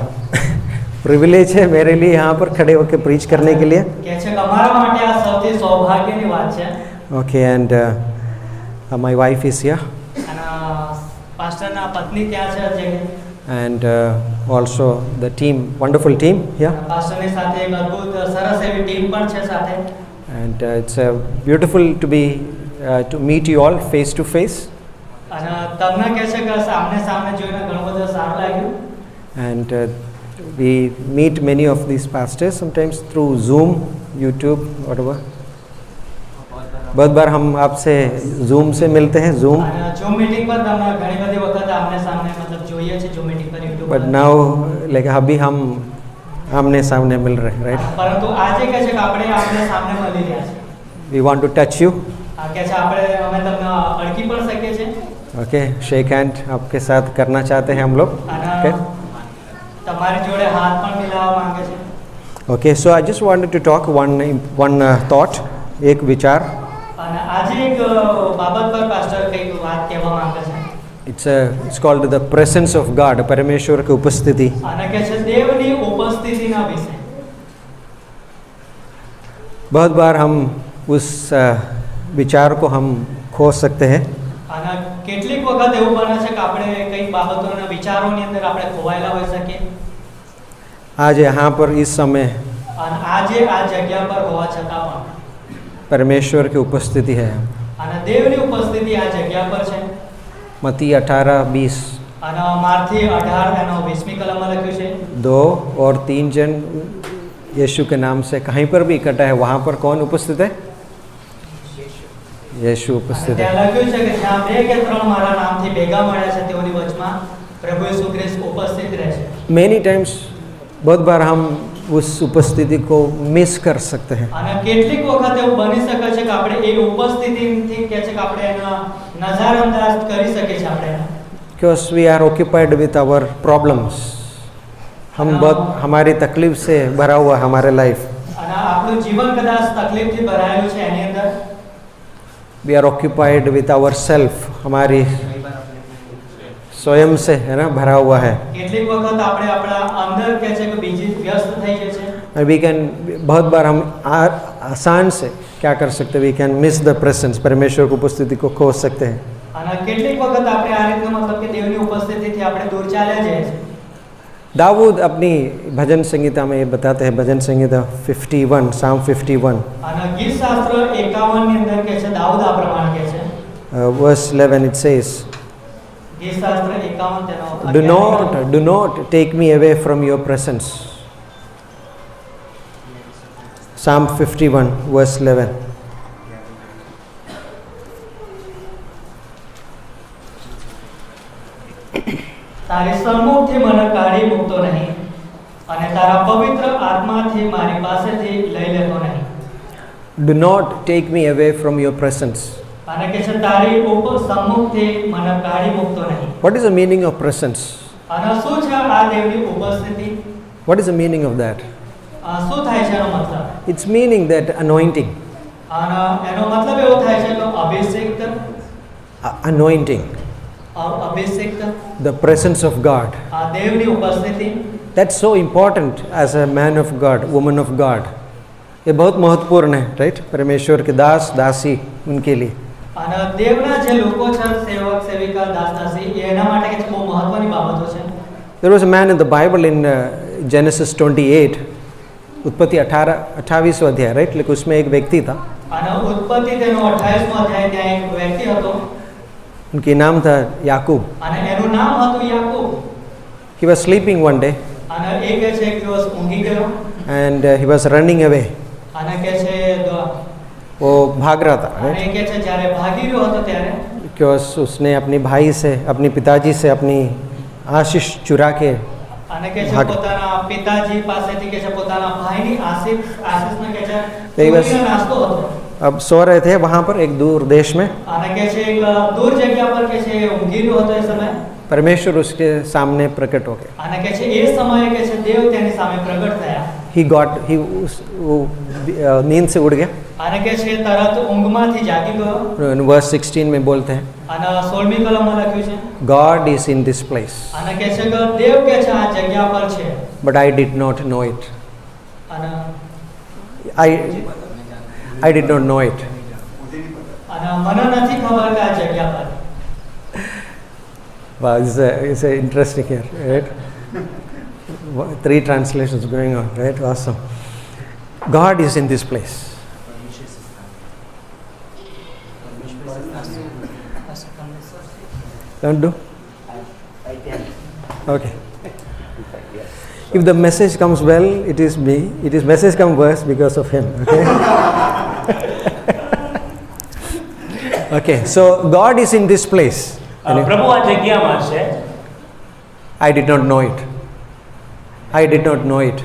प्रिविलेज है मेरे लिए यहाँ पर खड़े होकर प्रीच करने के लिए। કે છે કે અમારા માટે આ સૌથી સૌભાગ્યની વાત છે। Okay, and my wife is here, અને પાસ્ટરના પત્ની ત્યાં છે જગ્યા, and also the team, wonderful team here, પાસ્ટરની સાથે એક અદ્ભુત સરસ એવી ટીમ પણ છે સાથે। and it's beautiful to be to meet you all face to face, અને તમને કહે છે કે સામને સામે જોઈને ઘણું બધું સારું લાગ્યું। and we meet many of these pastors sometimes through Zoom, YouTube, whatever. बहुत बार हम आपसे Zoom से मिलते हैं, Zoom, અને Zoom મીટિંગ પર તમને ઘણી બધી વખત આમને સામે मतलब જોઈએ છે Zoom મીટિંગ પર YouTube but પર। now like अभी हम आमने सामने मिल रहे हैं, राइट? પરંતુ આજે કહે છે કે આપણે આમને સામને મળી રહ્યા છે. We want to touch you. કહે છે અમે તમને અડકી પણ શકીએ છીએ. ओके, शेक हैंड आपके साथ करना चाहते हैं हम लोग. અને તમારી જોડે હાથ પણ મિલાવવા માંગે છે. Okay, so I just wanted to talk one thought, एक विचार. અને આજે એક બાબત પર પાસ્ટર કંઈક વાત કહેવા માંગે છે. It's called the presence of God, परमेश्वर की उपस्थिति. અને કહે છે દેવની ઉપસ્થિતિના વિશે. बहुत बार हम उस विचार को हम खो सकते हैं. અને કેટલીક વખત એવું બને છે કે આપણે કઈ બાબતોના વિચારોની અંદર આપણે ખોવાયેલા હોઈ શકીએ. आज यहाँ पर इस समय અને આજે આ જગ્યા પર હોવા છતાં પણ परमेश्वर की उपस्थिति है. અને દેવની ઉપસ્થિતિ આ જગ્યા પર છે. मत्ती 18:20. અને માર્થી 18 એનો 20મી કલમમાં લખ્યું છે 2 और 3 जन यीशु के नाम से कहीं पर भी इकट्ठा है, वहाँ पर कौन उपस्थित है? यीशु उपस्थित ત્યાં है. લખ્યું છે કે જ્યાં 2 કે 3 મારા નામથી ભેગા મળ્યા છે તેઓની વચમાં પ્રભુ ઈસુ ખ્રિસ્ત ઉપસ્થિત રહે છે. Many times, बहुत बार हम उस उपस्थिति को मिस कर सकते हैं. અને કેટલીક વખત એવું બની શકે છે કે આપણે એ ઉપસ્થિતિથી કહે છે કે આપણે એનો નજરઅંદાજ કરી શકીએ છીએ આપણે. Because we are occupied with our problems. हम बहुत हमारी तकलीफ से भरा हुआ है हमारे लाइफ. અને આપણું જીવન કદાચ તકલીફથી ભરાયેલું છે એની અંદર. We are occupied with our self. हमारी स्वयं से है ना भरा हुआ है. કેટલીક વખત આપણે આપણા અંદર કહે છે કે બીજી વ્યસ્ત થઈ જાય છે. And we can बहुत बार हम आसान से क्या कर सकते हैं? We can miss the presence. परमेश्वर की उपस्थिति को खो सकते हैं. અને કેટલીક વખત આપણે આ રીતનો મતલબ કે દેવની ઉપસ્થિતિથી આપણે દૂર ચાલ્યા જઈએ છીએ. दाऊद अपनी भजन संहिता में ये बताते हैं, भजन संहिता 51, Psalm 51, અને ગીત શાસ્ત્ર 51 ની અંદર કહે છે દાઉદ આ પ્રમાણે કહે છે. verse 11 it says, ગીત શાસ્ત્ર 51 તેનો do not take me away from your presence. Psalm 51 verse 11. તારી સન્મુખથી મને કાઢી મૂકતો નહીં અને તારા પવિત્ર આત્માથી મારી પાસેથી લઈ લેતો નહીં. Do not take me away from your presence. અને કહે છે તારી સન્મુખથી મને કાઢી મૂકતો નહીં. What is the meaning of presence? અને શું છે આ દેવની ઉપસ્થિતિ? What is the meaning of that? શું થાય છે એનો મતલબ? It's meaning that anointing. અને એનો મતલબ એવો થાય છે કે અભિષેક Anointing. Abhishek The presence of God. આ દેવની ઉપસ્થિતિ. That's so important as a man of God, woman of God. ये बहुत महत्वपूर्ण है, राइट? परमेश्वर के दास दासी उनके लिए. અને દેવના જે લોકો છે સેવક સેવિકા દાસ દાસી એના માટે કે બહુ મહત્વની બાબતો છે. There was a man in the Bible in Genesis 28, उत्पत्ति 28वां अध्याय, राइट? लेकिन उसमें एक व्यक्ति था. અને ઉત્પત્તિ તેનો 28મો અધ્યાય ત્યાં એક વ્યક્તિ હતો. उनके नाम था याकूब. અને એનું નામ હતું યાકૂબ. He was sleeping one day અને એ કહે છે એક દિવસ ઊંઘી ગયો and he was running away. અને કહે છે वो भाग रहा था, અને right? એ કહે છે જ્યારે ભાગી રહ્યો હતો ત્યારે Because उसने अपने भाई से, अपने पिताजी से अपनी आशीष चुरा के અને કહે છે ભાગ. પોતાના પિતાજી પાસેથી કહે છે પોતાના ભાઈની આશીષને કહે છે તે બસ- ચોરીનો નાસ્તો હતો. अब सो रहे थे वहाँ पर एक दूर देश में. અને કહે છે એક દૂર જગ્યા પર કહે છે ઊંઘી રહ્યો હતો એ સમયે. परमेश्वर उसके सामने प्रकट हो गए. અને કહે છે એ સમયે કહે છે દેવ તેની સામે પ્રગટ થયા. वो नींद से उड़ गया. અને કહે છે તરત ઊંઘમાંથી જાગી ગયો. वर्स 16 में बोलते हैं, અને 16મી કલમમાં લખ્યું છે God is in this place, અને કહે છે કે દેવ કહે છે આ જગ્યા પર છે. but I did not know it. અને I did not know it. અને મને નથી ખબર કે આ જગ્યા પર. Wow, it's a interesting here, right? 3 translations going on, right? Awesome. God is in this place. Don't do? Okay. If the message comes well, it is me. It is message come worse because of him. Okay. Okay. So God is in this place. પ્રભુ આ જગ્યામાં છે. I did not know it. I did not know it.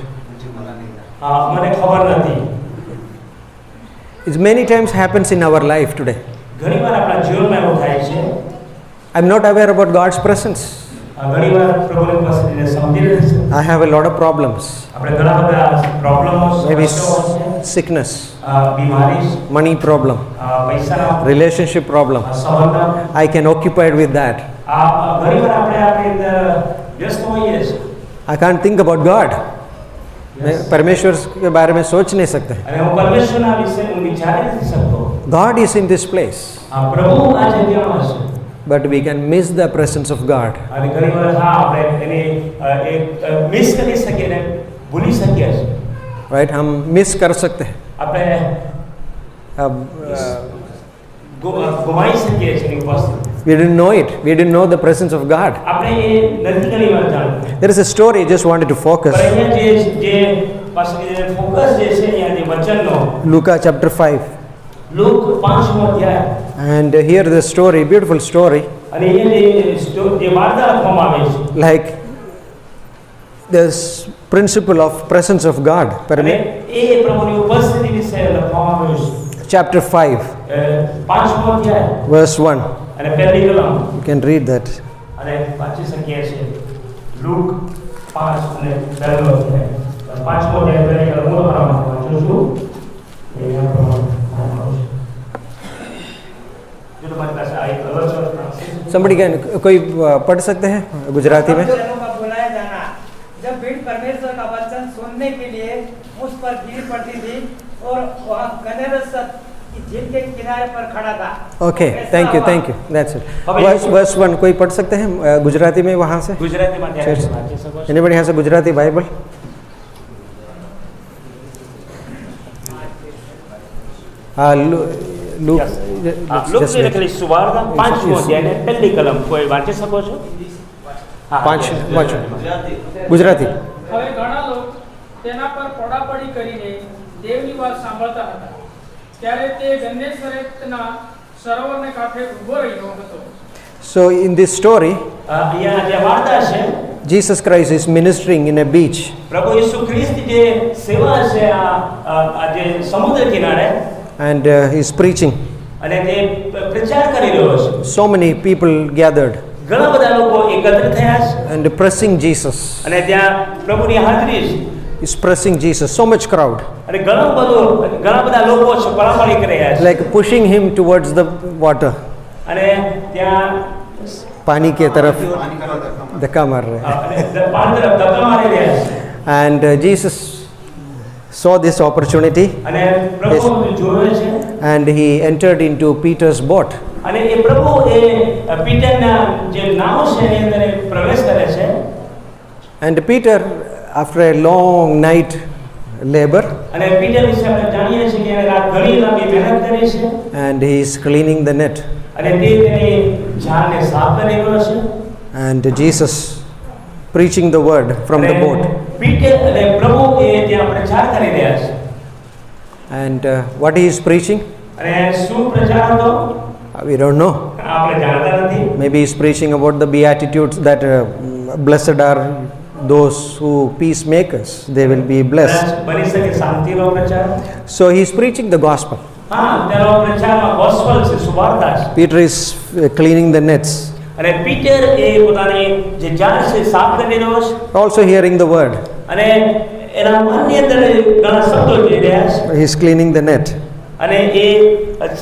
મને ખબર નથી. It many times happens in our life today. ઘણીવાર આપણા જીવનમાં એવું થાય છે. I'm not aware about God's presence. ઘણીવાર પ્રભુની ઉપસ્થિતિને સમજી નથી શકતા. I have a lot of problems. આપણે ઘણા બધા પ્રોબ્લેમો, Maybe સમસ્યાઓ છે. sickness, બીમારી, money problem, પૈસાના relationship problem. સંબંધ. I can occupy with that. ઘણીવાર આપણે આપણી અંદર વ્યસ્ત હોઈએ છીએ. I can't think about God. मैं परमेश्वर के बारे में सोच नहीं सकते. અને હું પરમેશ્વરના વિશે હું વિચારી નથી શકતો. God is in this place, પ્રભુ આ જગ્યામાં છે. but we can miss the presence of God. અને ઘણીવાર આપણે એને મિસ કરી શકીએ ને ભૂલી શકીએ છીએ. Right? हम मिस कर सकते हैं. આપણે अब ગુમાઈ શકીએ છીએ એની ઉપસ્થિતિ. we didn't know it. We didn't know the presence of God. આપણે એ નથી ઘણીવાર જાણતા. There is a story I just wanted to focus. પણ અહીંયા જે પાછળ જે ફોકસ જે છે અહીંયા જે વચનનો Luke chapter 5. લૂક 5મો અધ્યાય. And here the story, beautiful story, અને અહીંયા જે વાર્તા લખવામાં આવી છે. like this principle of presence of God. અને એ પ્રભુની ઉપસ્થિતિ વિશે લખવામાં આવ્યું છે. Chapter 5, 5મો અધ્યાય verse 1. અને પહેલી કલમ. You can read that. અને વાંચી શકીએ છીએ. લૂક 5 અને પહેલો અધ્યાય. 5મો અધ્યાય પહેલી કલમ હું તમારા માટે વાંચું છું. અહીંયા પ્રમાણે जो तुम्हारे पास आई कलर Somebody can, कोई पढ़ सकते हैं गुजराती में? जनों का बुलाया जाना। जब भीड़ परमेश्वर का वचन सुनने के लिए उस पर भीड़ पड़ती थी और वह गन्नेसरत की झील के किनारे पर खड़ा था। Okay, thank you. That's it. Verse 1, कोई पढ़ सकते हैं गुजराती में वहाँ से? गुजराती में Cheers. वांची શકો છો. Anybody has a Gujarati Bible? Luke. Yes. Look Just ની wait. લખેલી સુવાર્તા 5મો અધ્યાય ને પહેલી કલમ કોઈ વાંચી શકો છો? હા, પાંચ વાંચો. ગુજરાતી. હવે ઘણા લોકો તેના પર પડાપડી કરીને દેવની વાત સાંભળતા હતા. ત્યારે તે ગન્નેસરેતના સરોવરને કાંઠે ઊભો રહ્યો હતો. So in this story, અહીંયા જે વાર્તા છે Jesus Christ is ministering in a beach. પ્રભુ ઈસુ ખ્રિસ્ત જે સેવા છે આ જે સમુદ્ર કિનારે And he's preaching. અને તે પ્રચાર કરી રહ્યો છે. So many people gathered ઘણા બધા લોકો એકત્ર થયા છે and pressing Jesus. અને ત્યાં પ્રભુની હાજરી છે. He's pressing Jesus. So much crowd. અને ઘણા બધા લોકો છે પળાપળી કરી રહ્યા છે. Like pushing him towards the water. અને ત્યાં पानी के तरफ धक्का मार रहे हैं. અને પાણી તરફ ધક્કા મારી રહ્યા છે. And Jesus saw this opportunity અને પ્રભુ જોવે છે and he entered into Peter's boat. અને એ પ્રભુ એ પીટરના જે નાવ છે એની અંદર એ પ્રવેશ કરે છે. And Peter, after a long night labor, અને પીટર વિશે આપણે જાણીએ છીએ કે એને રાત ઘણી લાંબી મહેનત કરી છે and he is cleaning the net. અને તે તેની જાળને સાફ કરી રહ્યો છે. And Jesus preaching the word from the boat. Peter અને પ્રભુ એ ત્યાં પ્રચાર કરી રહ્યા છે. And what he is preaching, અને શું પ્રચાર હતો we don't know. આપણે જાણતા નથી. Maybe he's preaching about the beatitudes that blessed are those who peacemakers, they will be blessed. બની શકે શાંતિનો પ્રચાર. So he's preaching the gospel. હા, તેનો પ્રચારમાં ગોસ્પલ છે, સુવાર્તા છે. Peter is cleaning the nets, અને પીટર એ પોતાની જે જાળ છે સાફ કરી રહ્યો છે. also hearing the word. અને એના મનની અંદર ઘણા શબ્દો જઈ રહ્યા છે. He's cleaning the net, અને એ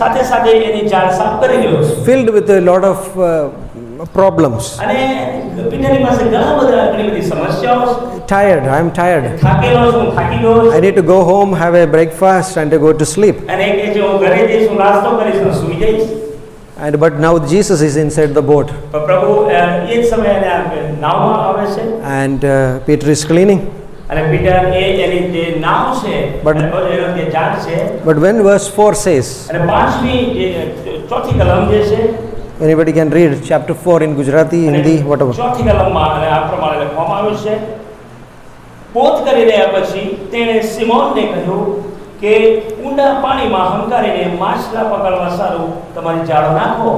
સાથે સાથે એની જાળ સાફ કરી રહ્યો છે. filled with a lot of problems. અને પીટરની પાસે ઘણી બધી સમસ્યાઓ છે. Tired, I'm tired. થાકેલો છું, થાકી ગયો I છું. need to go home, have a breakfast, and to go to sleep. અને કે જે હું ઘરે જઈશ, હું નાસ્તો કરીશ અને સૂઈ જઈશ. And but now Jesus is inside the boat, પણ પ્રભુ એ જ સમયે એને નાવમાં આવે છે. and Peter is cleaning. અને પીટર એની જે નાવ છે But- એનો જે જાળ છે. But when verse 4 says, અને 5મી જે ચોથી કલમ જે છે anybody can read chapter 4 in Gujarati, અને Hindi, whatever. ચોથી કલમમાં અને આ પ્રમાણે લખવામાં આવ્યું છે. પોત કરી રહ્યા પછી તેણે સિમોનને કહ્યું કે ઊંડા પાણીમાં હંકારીને માછલા પકડવા સારું તમારી જાળ નાખો.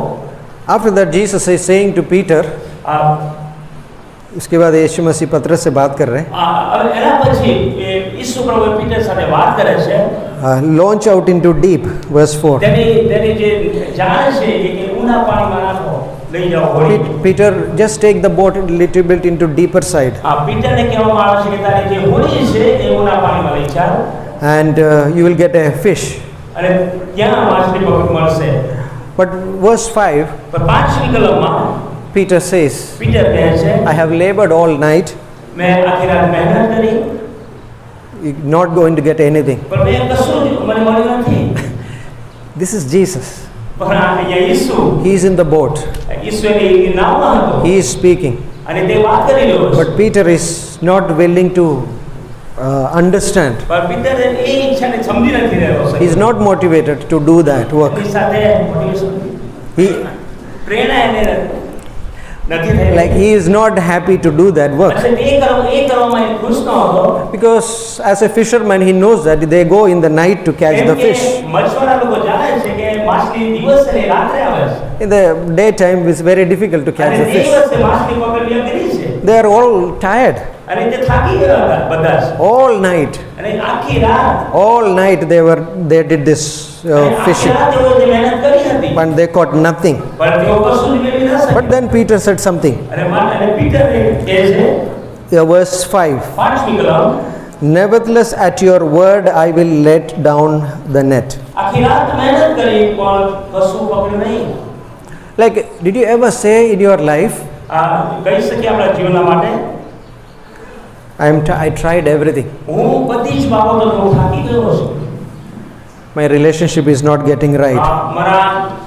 After that, Jesus is saying to Peter, આ उसके बाद यीशु मसीह पतरस से बात कर रहे हैं, એના પછી એ ઈસુ પ્રભુ પીટર સાથે વાત કરે છે launch out into deep, verse 4. તેની જે જાણ છે એ કે ઊંડા પાણીમાં નાખો લઈ જાઓ Holi Peter, just take the boat a little bit into deeper side, પીટરને કહેવામાં આવે છે કે તારી જે હોળી છે એ ઊંડા પાણીમાં લઈ જાઓ and you will get a fish. અને ત્યાં માછલી મળશે. But verse 5, પણ 5મી કલમમાં Peter says, પીટર કહે છે I have labored all night, મેં આખી રાત મહેનત કરી you're not going to get anything. પણ મેં કશું મને મળ્યું નથી. This is Jesus. પણ અહીંયા ઈસુ He is in the boat. ઈસુ એની નાવમાં હતો He is speaking. અને તે વાત કરી રહ્યો છે. But Peter is not willing to understand. પણ પીટર એ ઈચ્છાને સમજી નથી રહ્યો છે. He is not motivated to do that work. એની સાથે motivation He, પ્રેરણા એને નથી થઈ. like, he is not happy to do that work. એટલે એ કરવામાં એ ખુશ ન હતો. Because as a fisherman, he knows that they go in the night to catch કેમ the કે fish. મછવારા લોકો જાણે છે કે માછલી દિવસે ને રાત્રે આવે છે. In the daytime, it's very difficult to catch અને the fish. દિવસે માછલી પકડવી અઘરી છે. They are all tired. અને તે થાકી ગયા હતા બધા જ. All night. અને આખી રાત All night they did this અને આખી fishing. રાત તેઓએ જે મહેનત કરી હતી But they caught nothing. પણ તેઓ કશું જ મેળવી ન શક્યા. But then Peter said something. અને પીટર કહે છે Verse 5. 5મી કલમ Nevertheless, at your word, I will let down the net. આખી રાત મહેનત કરી પણ કશું પકડ્યું નહીં. Like, did you ever say in your life, કહી શકીએ આપણા જીવનના માટે I tried everything. હું બધી જ બાબતોમાં હું થાકી ગયો છું. My relationship is not getting right. મારા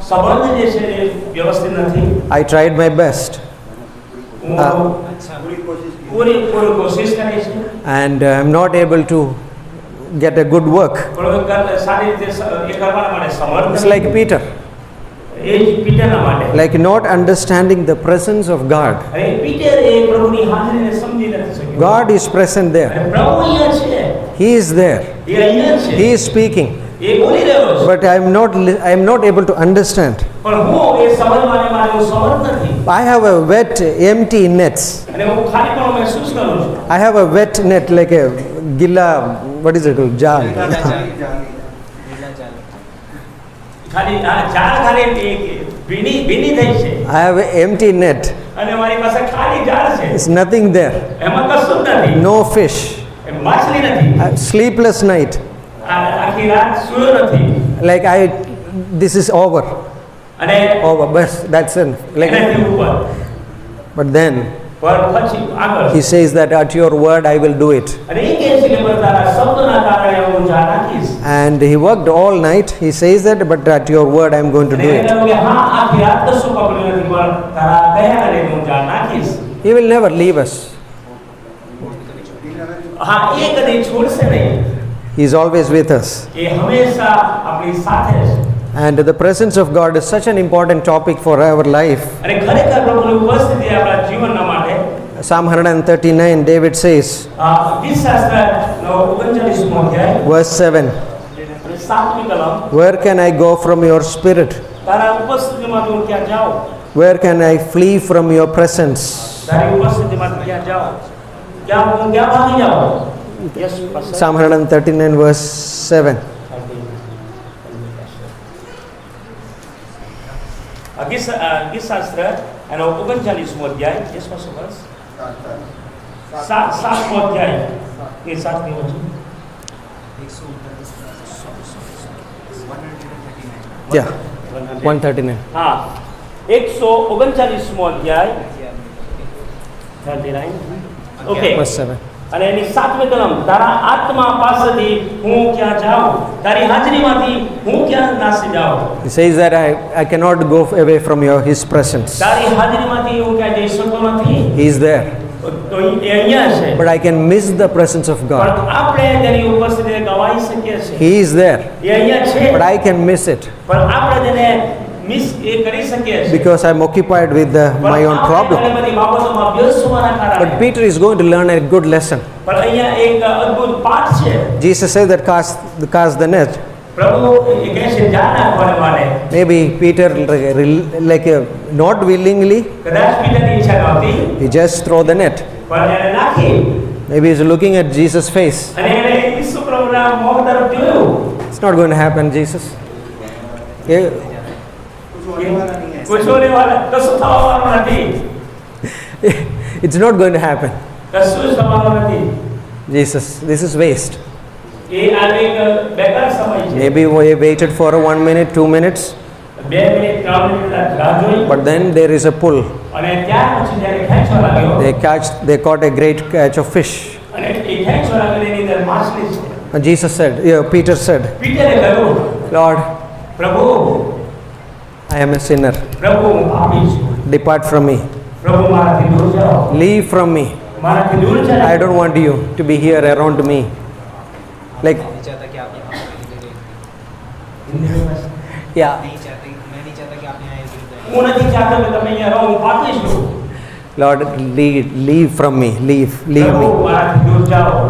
સંબંધ જે છે એ વ્યવસ્થિત નથી. I tried my best. હું પૂરી કોશિશ કરી છે And I'm not able to get a good work. પણ સારી રીતે એ કરવા માટે સમર્થ It's નથી. like Peter, એ જ પીટરના માટે like not understanding the presence of God. અને પીટર એ પ્રભુની હાજરીને સમજી નથી શક્યો. God is present there. અને પ્રભુ અહીંયા છે, He is there. એ અહીંયા છે, He is speaking. એ બોલી રહ્યો છે. But I am not able to understand. પણ હું એ સમજવાને માટે હું સમર્થ નથી. I have a wet, empty nets. અને હું ખાલીપણું મહેસૂસ કરું છું. I have a wet net, like a gilla, what is it called? Jal. ખાલી ઝાડ ખાલી ભીની થઈ છે I have an empty net. અને મારી પાસે ખાલી ઝાડ છે, It's nothing there. એમાં કશું જ નથી. No fish. માછલી નથી. Sleepless night. આખી રાત સૂયો નથી. Like this is over. અને Over. But that's it. Like, એનાથી ઉપર but then પણ પછી આગળ he says that at your word I will do it. અને એ કહે છે કે પણ તારા શબ્દોના કારણે હું ઝાડ નાખીશ. And he worked all night. He says that, but at your word I'm going to અને do એને it. કહ્યું કે હા આખી રાત કશું પકડ્યું નથી પણ તારા કયા કારણે હું ઝાડ નાખીશ. He will never leave us. હા એ કદી છોડશે નહીં. He is always with us. એ હંમેશા આપણી સાથે છે. And the presence of God is such an important topic for our life. અને ખરેખર પ્રભુની ઉપસ્થિતિ આપણા જીવનના માટે Psalm 139, David says, ગીતશાસ્ત્રનો 39મો અધ્યાય verse 7, અને 7મી કલમ Where can I go from your spirit? તારા ઉપસ્થિતિમાંથી હું ક્યાં જાઉં? Where can I flee from your presence? તારી ઉપસ્થિતિમાંથી ક્યાં જાઉં? હું ક્યાં ભાગી જાઉં? Yes, Pastor. Psalm 139, verse 7. ગીતશાસ્ત્ર એનો 39મો અધ્યાય. Yes, Pastor, બસ. 7મો અધ્યાય એ 7મી વચન. Yeah, 139. હા 139મો અધ્યાય 39. ઓકે. Verse 7. અને એની 7મી કલમ તારા આત્મા પાસેથી હું ક્યાં જાઉં? તારી હાજરીમાંથી હું ક્યાં નાસી જાઉં? He says that I cannot go away from his presence. તારી હાજરીમાંથી હું ક્યાં જઈ શકતો નથી. He is there. તો એ અહીંયા છે. But I can miss the presence of God. પણ આપણે તેની ઉપસ્થિતિને ગવાઈ શકીએ છીએ. He is there. એ અહીંયા છે. But I can miss it. પણ આપણે તેને મિસ એ કરી શકીએ છીએ. Because I'm occupied with my own problem. પણ બધી બાબતોમાં વ્યસ્ત હોવાના કારણે. But Peter is going to learn a good lesson. પણ અહીંયા એક અદ્ભુત પાઠ છે. Jesus said that cast the net. પ્રભુ એ કહે છે ઝાડ નાખવાને માટે. Maybe Peter, not willingly, કદાચ પીટરની ઈચ્છા નહોતી he just throw the net. પણ એને નાખી. Maybe he's looking at Jesus' face. અને એને એના મોં તરફ જોયું. It's not going to happen, Jesus. Yeah. કશું નહીં વાળા, કશું થવાનું નથી. It's not going to happen. કશું જ થવાનું નથી. Jesus, this is waste. એ આ એક બેકાર સમય છે. Maybe we waited for 1 minute, 2 minutes, 2 minute 3 minute રાહ જોઈ. but then there is a pull. અને ત્યાર પછી જ્યારે ખેંચવા લાગ્યો They caught a great catch of fish. અને એ ખેંચવા લાગ્યો એની અંદર માછલી છે. And Jesus said, Peter said, પીટરે કહ્યું, Lord, પ્રભુ I am a sinner. પ્રભુ હું પાપી છું. Depart from me. પ્રભુ મારાથી દૂર જાઓ. Leave from me. મારાથી દૂર જાઓ. I don't want you to be here around me. Like, yeah. હું નથી ચાહતો કે તમે અહીંયા રહો, હું પાપી છું. Lord, leave from me. Leave પ્રભુ me. મારાથી દૂર જાઓ.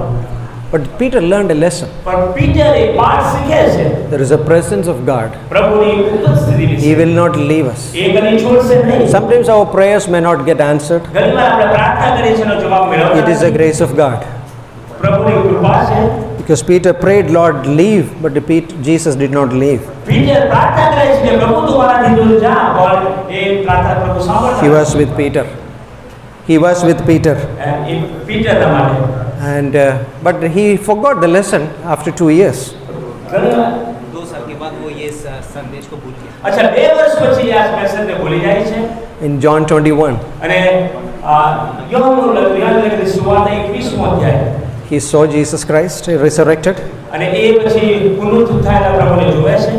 But Peter learned a lesson. પણ પીટર એ પાઠ શીખે છે. There is a presence of God. પ્રભુની ઉપસ્થિતિ He વિશે. will not leave us. એ કદી છોડશે નહીં. Sometimes our prayers may not get answered. ઘણીવાર આપણે પ્રાર્થના કરીએ છીએ એનો જવાબ મેળવતા It is the નથી. grace of God. પ્રભુની કૃપા છે. Because Peter prayed, Lord, leave, but Jesus did not leave. Peter પ્રાર્થના કરે છે કે પ્રભુ તું મારાથી દૂર જા, પણ એ પ્રાર્થના પ્રભુ સાંભળતા He was with Peter. He was with Peter. એ પીટરના માટે. And but he forgot the lesson after 2 years. ઘણીવાર 2 साल के बाद वो ये संदेश को भूल गया. અચ્છા 2 વર્ષ પછી આ મેસેજને ભૂલી જાય છે. In John 21, અને યોહાનનું લખેલી સુવાર્તા 21મો અધ્યાય. he saw Jesus Christ resurrected. અને એ પછી પુનરુત્થાન થયેલા પ્રભુને જોવે છે.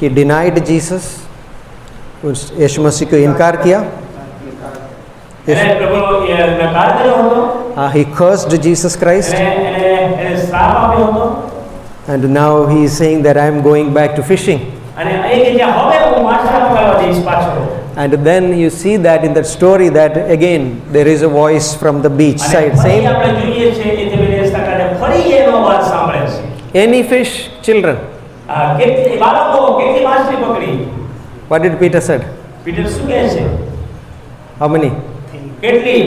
He denied Jesus. यीशु मसीह को इनकार किया. એને પ્રભુનો નકાર કર્યો હતો. He cursed Jesus Christ. એને શ્રાપ આપ્યો હતો. And now he is saying that I am going back to fishing. અને એ કે જે હવે હું માછલા પકડવા જઈશ પાછો. And then you see that in that story that again there is a voice from the beach side saying, આપણે જોઈએ છે એ તે વિદેશના કારણે ફરી એનો અવાજ સાંભળે છે. any fish, children. કેટલી બાળકો કેટલી માછલી પકડી. What did Peter said? Peter શું કહે છે? How many? કેટલી?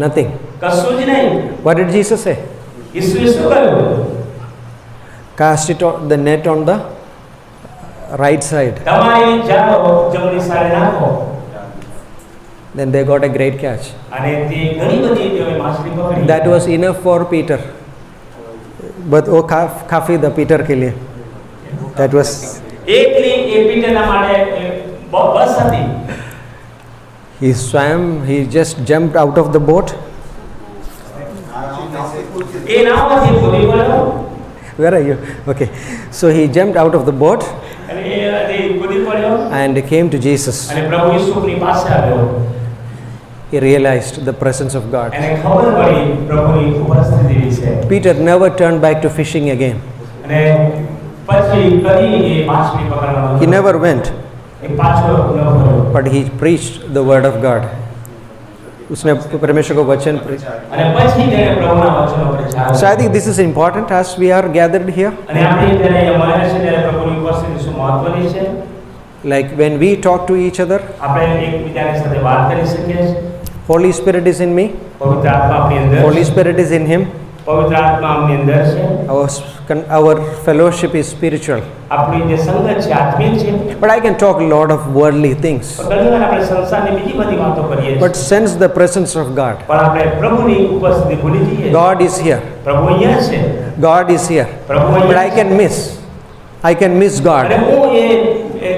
Nothing. કશું જ નહીં. What did Jesus say? ઈસુએ શું કહ્યું? Cast it on the net on the right side. તમારી જાળો જમણી સાઈડે નાખો. Then they got a great catch. અને તે ઘણી બધી તેઓએ માછલી પકડી. That was enough for Peter. But oh काफी the Peter के लिए. That was. એકલી એ પીટરના માટે બસ હતી. He swam. He just jumped out of the boat. એ નાવમાંથી કૂદી પડ્યો. Where are you? Okay. So he jumped out of the boat અને એ કૂદી પડ્યો. and came to Jesus. અને પ્રભુ ઈસુની પાસે આવ્યો. He realized the presence of God. એને ખબર પડી પ્રભુની ઉપસ્થિતિ વિશે. Peter never turned back to fishing again. અને પછી કદી એ માછલી પકડવાનો. He never went. એ પાછો ન ફર્યો. But he preached the word of God. उसने परमेश्वर को वचन preach. અને પછી તેણે પ્રભુના વચનો પ્રચાર. So I think this is important as we are gathered here. અને આપણે જ્યારે અહીંયા મળ્યા છે ત્યારે પ્રભુની ઉપસ્થિતિ શું મહત્વની છે. Like when we talk to each other, આપણે એકબીજાની સાથે વાત કરી શકીએ છીએ. Holy Spirit is in me. પવિત્ર આત્મા આપણી અંદર. Holy Spirit is in him. પવિત્ર આત્મા આપણી અંદર છે. Our fellowship is spiritual. આપણી જે સંગત છે આત્મિક છે. But I can talk a lot of worldly things. ઘણીવાર આપણે સંસારની બીજી બધી વાતો કરીએ છીએ. But sense the presence of God. પણ આપણે પ્રભુની ઉપસ્થિતિ ભૂલી જઈએ. God is here. પ્રભુ અહીંયા છે. God is here. પ્રભુ But અહીંયા I can miss God. અને હું એ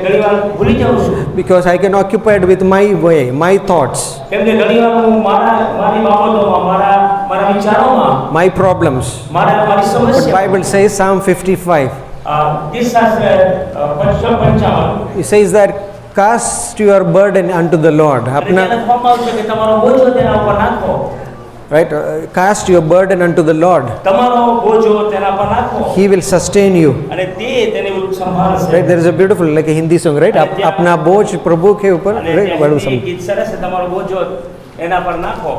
ઘણીવાર ભૂલી જાઉં છું. Because I can occupied with my way, my thoughts, કેમ કે ઘણીવાર હું મારી બાબતોમાં મારા વિચારોમાં my problems. મારી But સમસ્યા. Bible says Psalm 55. ગીતશાસ્ત્ર 55 It says that cast your burden unto the Lord. અને अपना ત્યાં લખવામાં આવ્યું છે કે તમારો બોજો તેના ઉપર નાખો. right, cast your burden unto the Lord. તમારો બોજો તેના પર નાખો. He will sustain you. અને તે તેને સંભાળશે. Right, there is a beautiful like a Hindi song, right? अपना बोझ प्रभु के ऊपर, અને right? ત્યાં बड़ू એ song. ગીત સરસ છે, તમારો બોજો એના પર નાખો.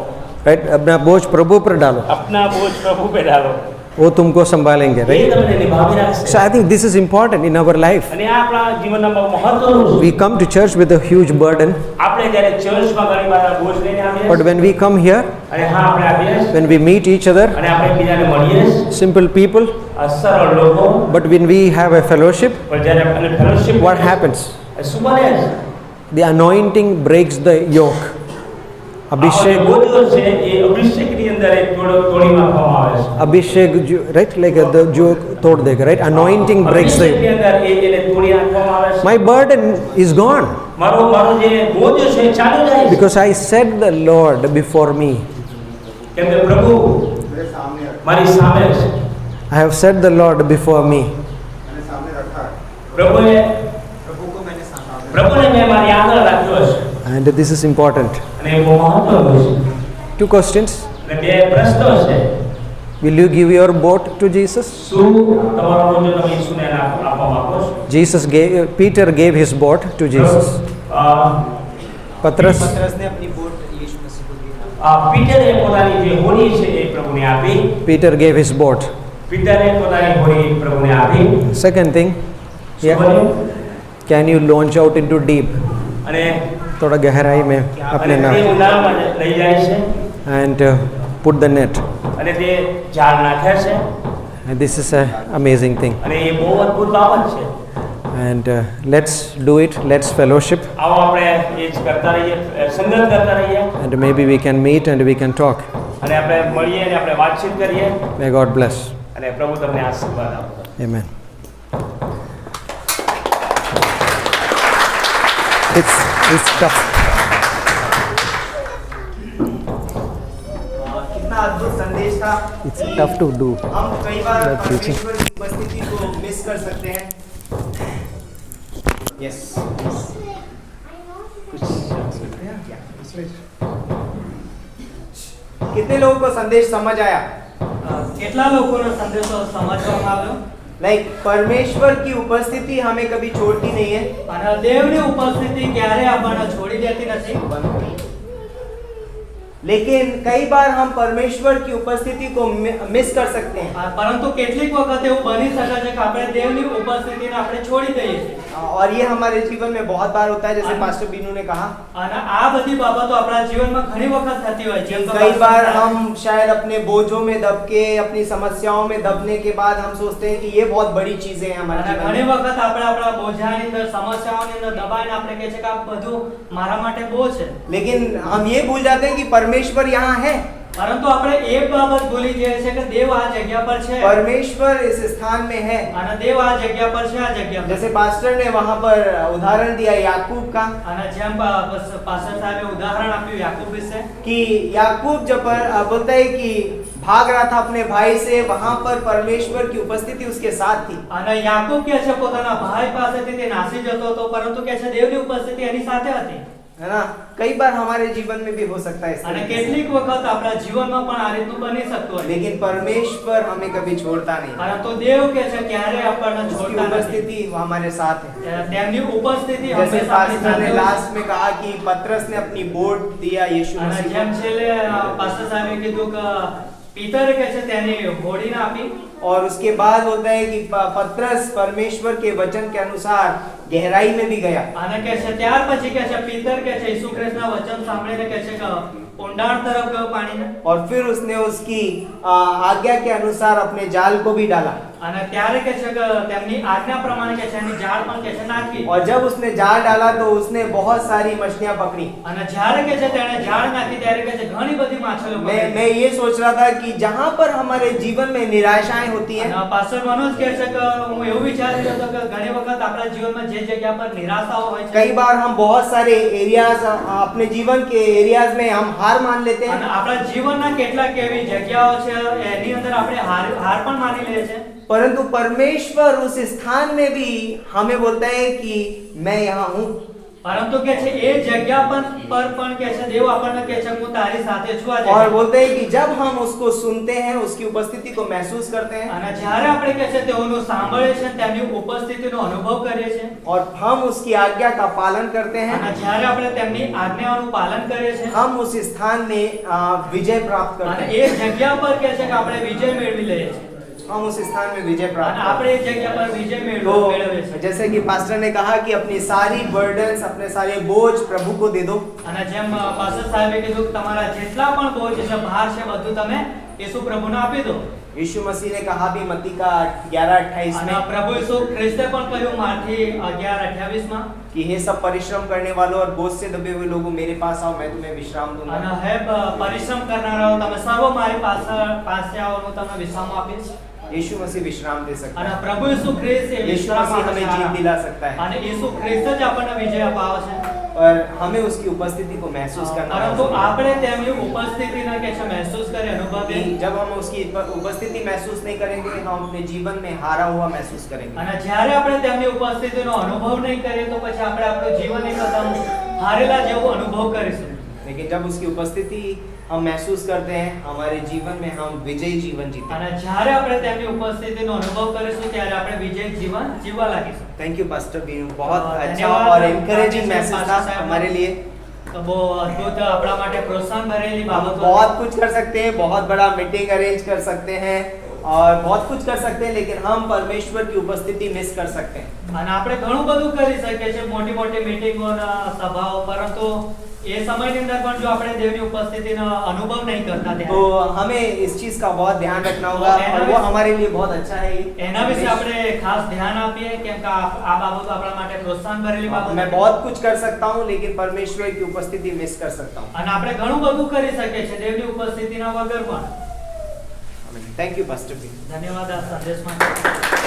Right, अपना बोझ प्रभु पर डालो. अपना बोझ प्रभु पे डालो. वो तुमको संभालेंगे, એ right? તમને નિભાવી રાખશે. So I think this is important in our life. અને આ આપણા જીવનના બહુ મહત્વનું છે. We come to church with a huge burden, આપણે જ્યારે ચર્ચમાં ઘણી વાર આ બોજ લઈને આવીએ but when we come here, અને હા આપણે આવીએ when we meet each other, અને આપણે એકબીજાને મળીએ simple people, આ સરળ લોકો, but when we have a fellowship, પણ જ્યારે આપણે ફેલોશિપ what happens? શું બને છે? The anointing breaks the yoke. Abhishek, બોજો છે એ અભિષેકની અંદર એક તોડી નાખવામાં આવે છે. Abhishek, right? Like the yoke tod dega, right? Anointing breaks the અભિષેકની અંદર એને તોડી નાખવામાં આવે છે. My burden is gone મારો જે બોજો છે એ ચાલ્યો જાય છે. because I set the Lord before me. કેમ કે પ્રભુ મારી સામે છે. I have set the Lord before me. પ્રભુને મેં મારી આગળ રાખ્યો છે. And this is important. અને એ બહુ મહત્વનું છે. 2 questions. અને બે પ્રશ્નો છે. Will you give your boat to Jesus? શું તમારો બોજો તમે ઈસુને આપવા માંગો છો? Peter gave his boat to Jesus. Patras, पतरस ने अपनी बोट यीशु मसीह को दी. પીટરે પોતાની જે હોડી છે એ પ્રભુને આપી. Peter gave his boat. પીટરે પોતાની હોડી પ્રભુને આપી. Second thing, શું બન્યું? can you launch out into deep? અને थोड़ा गहराई में अपने અને તે नाव ઊંડાણમાં લઈ જાય છે and put the net. અને તે જાળ નાખે છે. And this is an amazing thing. અને એ બહુ અદ્ભુત બાબત છે. And let's do it. Let's fellowship. આવો આપણે એ જ કરતા રહીએ, સંગત કરતા રહીએ. And maybe we can meet and we can talk. અને આપણે મળીએ અને આપણે વાતચીત કરીએ. May God bless. અને પ્રભુ તમને આશીર્વાદ આપે. Amen. It's tough. कितना अद्भुत संदेश था. It's tough to do. हम कई बार That preaching. परमेश्वर की उपस्थिति को मिस कर सकते हैं. यस. कितने लोगों को संदेश समझ आया? કેટલા લોકોનો સંદેશો સમજવામાં આવ્યો? लाइक परमेश्वर की उपस्थिति हमें कभी छोड़ती नहीं है. અને દેવની ઉપસ્થિતિ ક્યારે આપણને છોડી દેતી નથી. लेकिन कई बार हम परमेश्वर की उपस्थिति को मिस कर सकते हैं. પરંતુ કેટલીક વખત એવું બની શકે છે કે આપણે દેવની ઉપસ્થિતિને આપણે છોડી દઈએ છીએ. और ये हमारे जीवन में बहुत बार होता है, जैसे पास्टर बीनू ने कहा. અને આ બધી બાબતો આપણા જીવનમાં ઘણી વખત થતી હોય છે. कई बार हम शायद अपने बोझों में दबके, अपनी समस्याओं में दबने के बाद हम सोचते हैं कि ये बहुत बड़ी चीजें हैं हमारे અને जीवन ઘણી में. વખત આપણે આપણા બોજાની અંદર સમસ્યાઓની અંદર દબાઈને આપણે કહે છે કે આ બધું મારા માટે બોજ છે. लेकिन हम ये भूल जाते हैं कि परमेश्वर यहाँ है. પરંતુ આપણે એક બાબત ભૂલી જઈએ છે કે દેવ આ જગ્યા પર છે. परमेश्वर इस स्थान में है. અને દેવ આ જગ્યા પર છે, આ જગ્યા પર. जैसे पास्टर ने वहाँ पर उदाहरण दिया याकूब का, અને જેમ પાસ્ટર સાહેબે ઉદાહરણ આપ્યું યાકૂબ વિશે कि याकूब जब बोलता है कि भाग रहा था अपने भाई से, वहाँ पर परमेश्वर की उपस्थिति उसके साथ थी. અને યાકૂબ કે છે પોતાના ભાઈ પાસેથી તે નાસી જતો હતો, પરંતુ કે છે દેવની ઉપસ્થિતિ એની સાથે હતી. है ना. कई बार हमारे जीवन में भी हो सकता है इस અને तरीके से. કેટલીક વખત આપણા જીવનમાં પણ આ રીતનું બની શકતું હોય. लेकिन परमेश्वर हमें कभी छोड़ता नहीं. પરંતુ દેવ કે છે ક્યારે આપણને उसकी છોડતા નથી. उपस्थिति वो हमारे साथ है. તેમની ઉપસ્થિતિ जैसे હંમેશા આપણી पास्टर ने સાથે હોય. लास्ट में कहा कि पतरस ने अपनी बोट दिया यीशु અને मसीह જેમ को. છેલ્લે પાસ્ટર સાહેબે કીધું કે પીતરે કે છે તેની હોડીને આપી. और उसके बाद होता है कि पतरस परमेश्वर के वचन के अनुसार गहराई में भी गया. અને કે છે ત્યાર પછી કે છે પીતર કે છે ઈસુ ખ્રિસ્તના વચન સાંભળીને કે છે કે ઊંડાણ તરફ ગયો પાણીને. और फिर उसने उसकी आज्ञा के अनुसार अपने जाल को भी डाला. અને ત્યારે કે છે કે તેમની આજ્ઞા પ્રમાણે કે છે એની જાળ પણ કે છે નાખી. और जब उसने जाल डाला तो उसने बहुत सारी मछलियां पकड़ी. અને જ્યારે કે છે તેણે જાળ નાખી ત્યારે કે છે ઘણી બધી માછલીઓ પકડી. मैं ये सोच रहा था कि जहाँ पर हमारे जीवन में निराशाएं होती हैं, અને પાસ્ટર મનોજ કહે છે કે હું એવું વિચારી રહ્યો હતો કે ઘણી વખત આપણા જીવનમાં જે જગ્યા પર નિરાશાઓ હોય છે, कई बार हम बहुत सारे एरियाज अपने जीवन के एरियाज में हम हार मान लेते અને हैं. આપણા જીવનના કેટલાક એવી જગ્યાઓ છે એની અંદર આપણે હાર પણ માની લઈએ છે. परंतु परमेश्वर उस स्थान में भी हमें बोलता है कि मैं यहाँ हूँ. પરંતુ કે છે એ જગ્યા પર પણ કે છે દેવ આપણને કે છે હું તારી સાથે છું આ और જગ્યા. बोलते हैं कि जब हम उसको सुनते हैं, उसकी उपस्थिति को महसूस करते हैं, અને જ્યારે આપણે કે છે તેઓનું સાંભળીએ છીએ તેમની ઉપસ્થિતિનો અનુભવ કરીએ છીએ और हम उसकी आज्ञा का पालन करते અને हैं, જ્યારે આપણે તેમની આજ્ઞાઓનું પાલન કરીએ છીએ हम उस स्थान में विजय प्राप्त करते અને हैं. એ જગ્યા પર કે છે કે આપણે વિજય મેળવી લઈએ છીએ. हम उस स्थान में विजय અને प्राप्त આપણે करें। એ જગ્યા પર વિજય तो મેળવે છે। जैसे कि पास्टर ने कहा कि अपनी सारी बर्डन्स, अपने सारे बोझ प्रभु को दे दो। અને જેમ પાસ્ટર સાહેબે કીધું કે તમારા જેટલા પણ બોજ છે, ભાર છે, બધું તમે యేసు ప్రభుને આપી દો। यीशु मसीह ने कहा भी मत्ती का 11:28 અને में પ્રભુ ઈસુ ખ્રિસ્તે પણ કહ્યું માથી 11:28 માં कि हे सब परिश्रम करने वालों और बोझ से दबे हुए लोगों मेरे पास आओ, मैं तुम्हें विश्राम दूंगा। અને હે પરિશ્રમ કરનારાઓ તમે સર્વ મારી પાસે આવો, હું તમને વિશ્રામ આપીશ। यीशु मसीह विश्राम दे सकता અને है। પ્રભુ ઈસુ ખ્રિસ્ત એ यीशु વિશ્રામ मसीह આપે हमें जीत છે। दिला सकता है અને ઈસુ ખ્રિસ્ત જ આપણને વિજય અપાવે છે। और हमें उसकी उपस्थिति को महसूस करना પરંતુ होगा। આપણે તેમની ઉપસ્થિતિને કે છે મહેસૂસ કરી અનુભવી। कि जब हम उसकी उपस्थिति महसूस नहीं करेंगे, हम अपने जीवन में हारा हुआ महसूस करेंगे। અને જ્યારે આપણે તેમની ઉપસ્થિતિનો અનુભવ નહીં કરીએ તો પછી આપણે આપણું જીવન એકદમ હારેલા જેવું અનુભવ કરીશું। लेकिन जब उसकी उपस्थिति हम महसूस करते हैं, हमारे जीवन में हम विजयी जीवन जीते हैं। અને જ્યારે આપણે તેમની ઉપસ્થિતિનો અનુભવ કરીશું ત્યારે આપણે વિજયી જીવન જીવવા લાગીશું। थैंक यू पास्टर बीनू, बहुत अच्छा धन्यवाद और एनकरेजिंग मैसेज था पास्टर साहब। हमारे लिए। તો બહુ અદ્ભુત આપણા માટે પ્રોત્સાહન ભરેલી हम બાબતો बहुत कुछ कर सकते हैं, बहुत बड़ा मीटिंग अरेंज कर सकते हैं और बहुत कुछ कर सकते हैं, लेकिन हम परमेश्वर की उपस्थिति मिस कर सकते हैं। અને આપણે ઘણું બધું કરી શકીએ છીએ, મોટી મોટી મીટિંગો અને સભાઓ, પરંતુ એ સમયની અંદર પણ જો આપણે દેવની ઉપસ્થિતિનો અનુભવ નહીં કરતા तो ત્યારે हमें इस चीज का बहुत ध्यान रखना होगा और और वो हमारे लिए बहुत अच्छा है। એના વિશે આપણે ખાસ ધ્યાન આપીએ, કેમ કે આ બાબતો આપણા માટે પ્રોત્સાહન ભરેલી બાબત मैं बहुत कुछ कर सकता हूँ, लेकिन परमेश्वर की उपस्थिति मिस कर सकता हूँ। અને આપણે ઘણું બધું કરી શકીએ છીએ દેવની ઉપસ્થિતિના વગર પણ। Thank you pastor Binu. ધન્યવાદ આ સંદેશ માટે।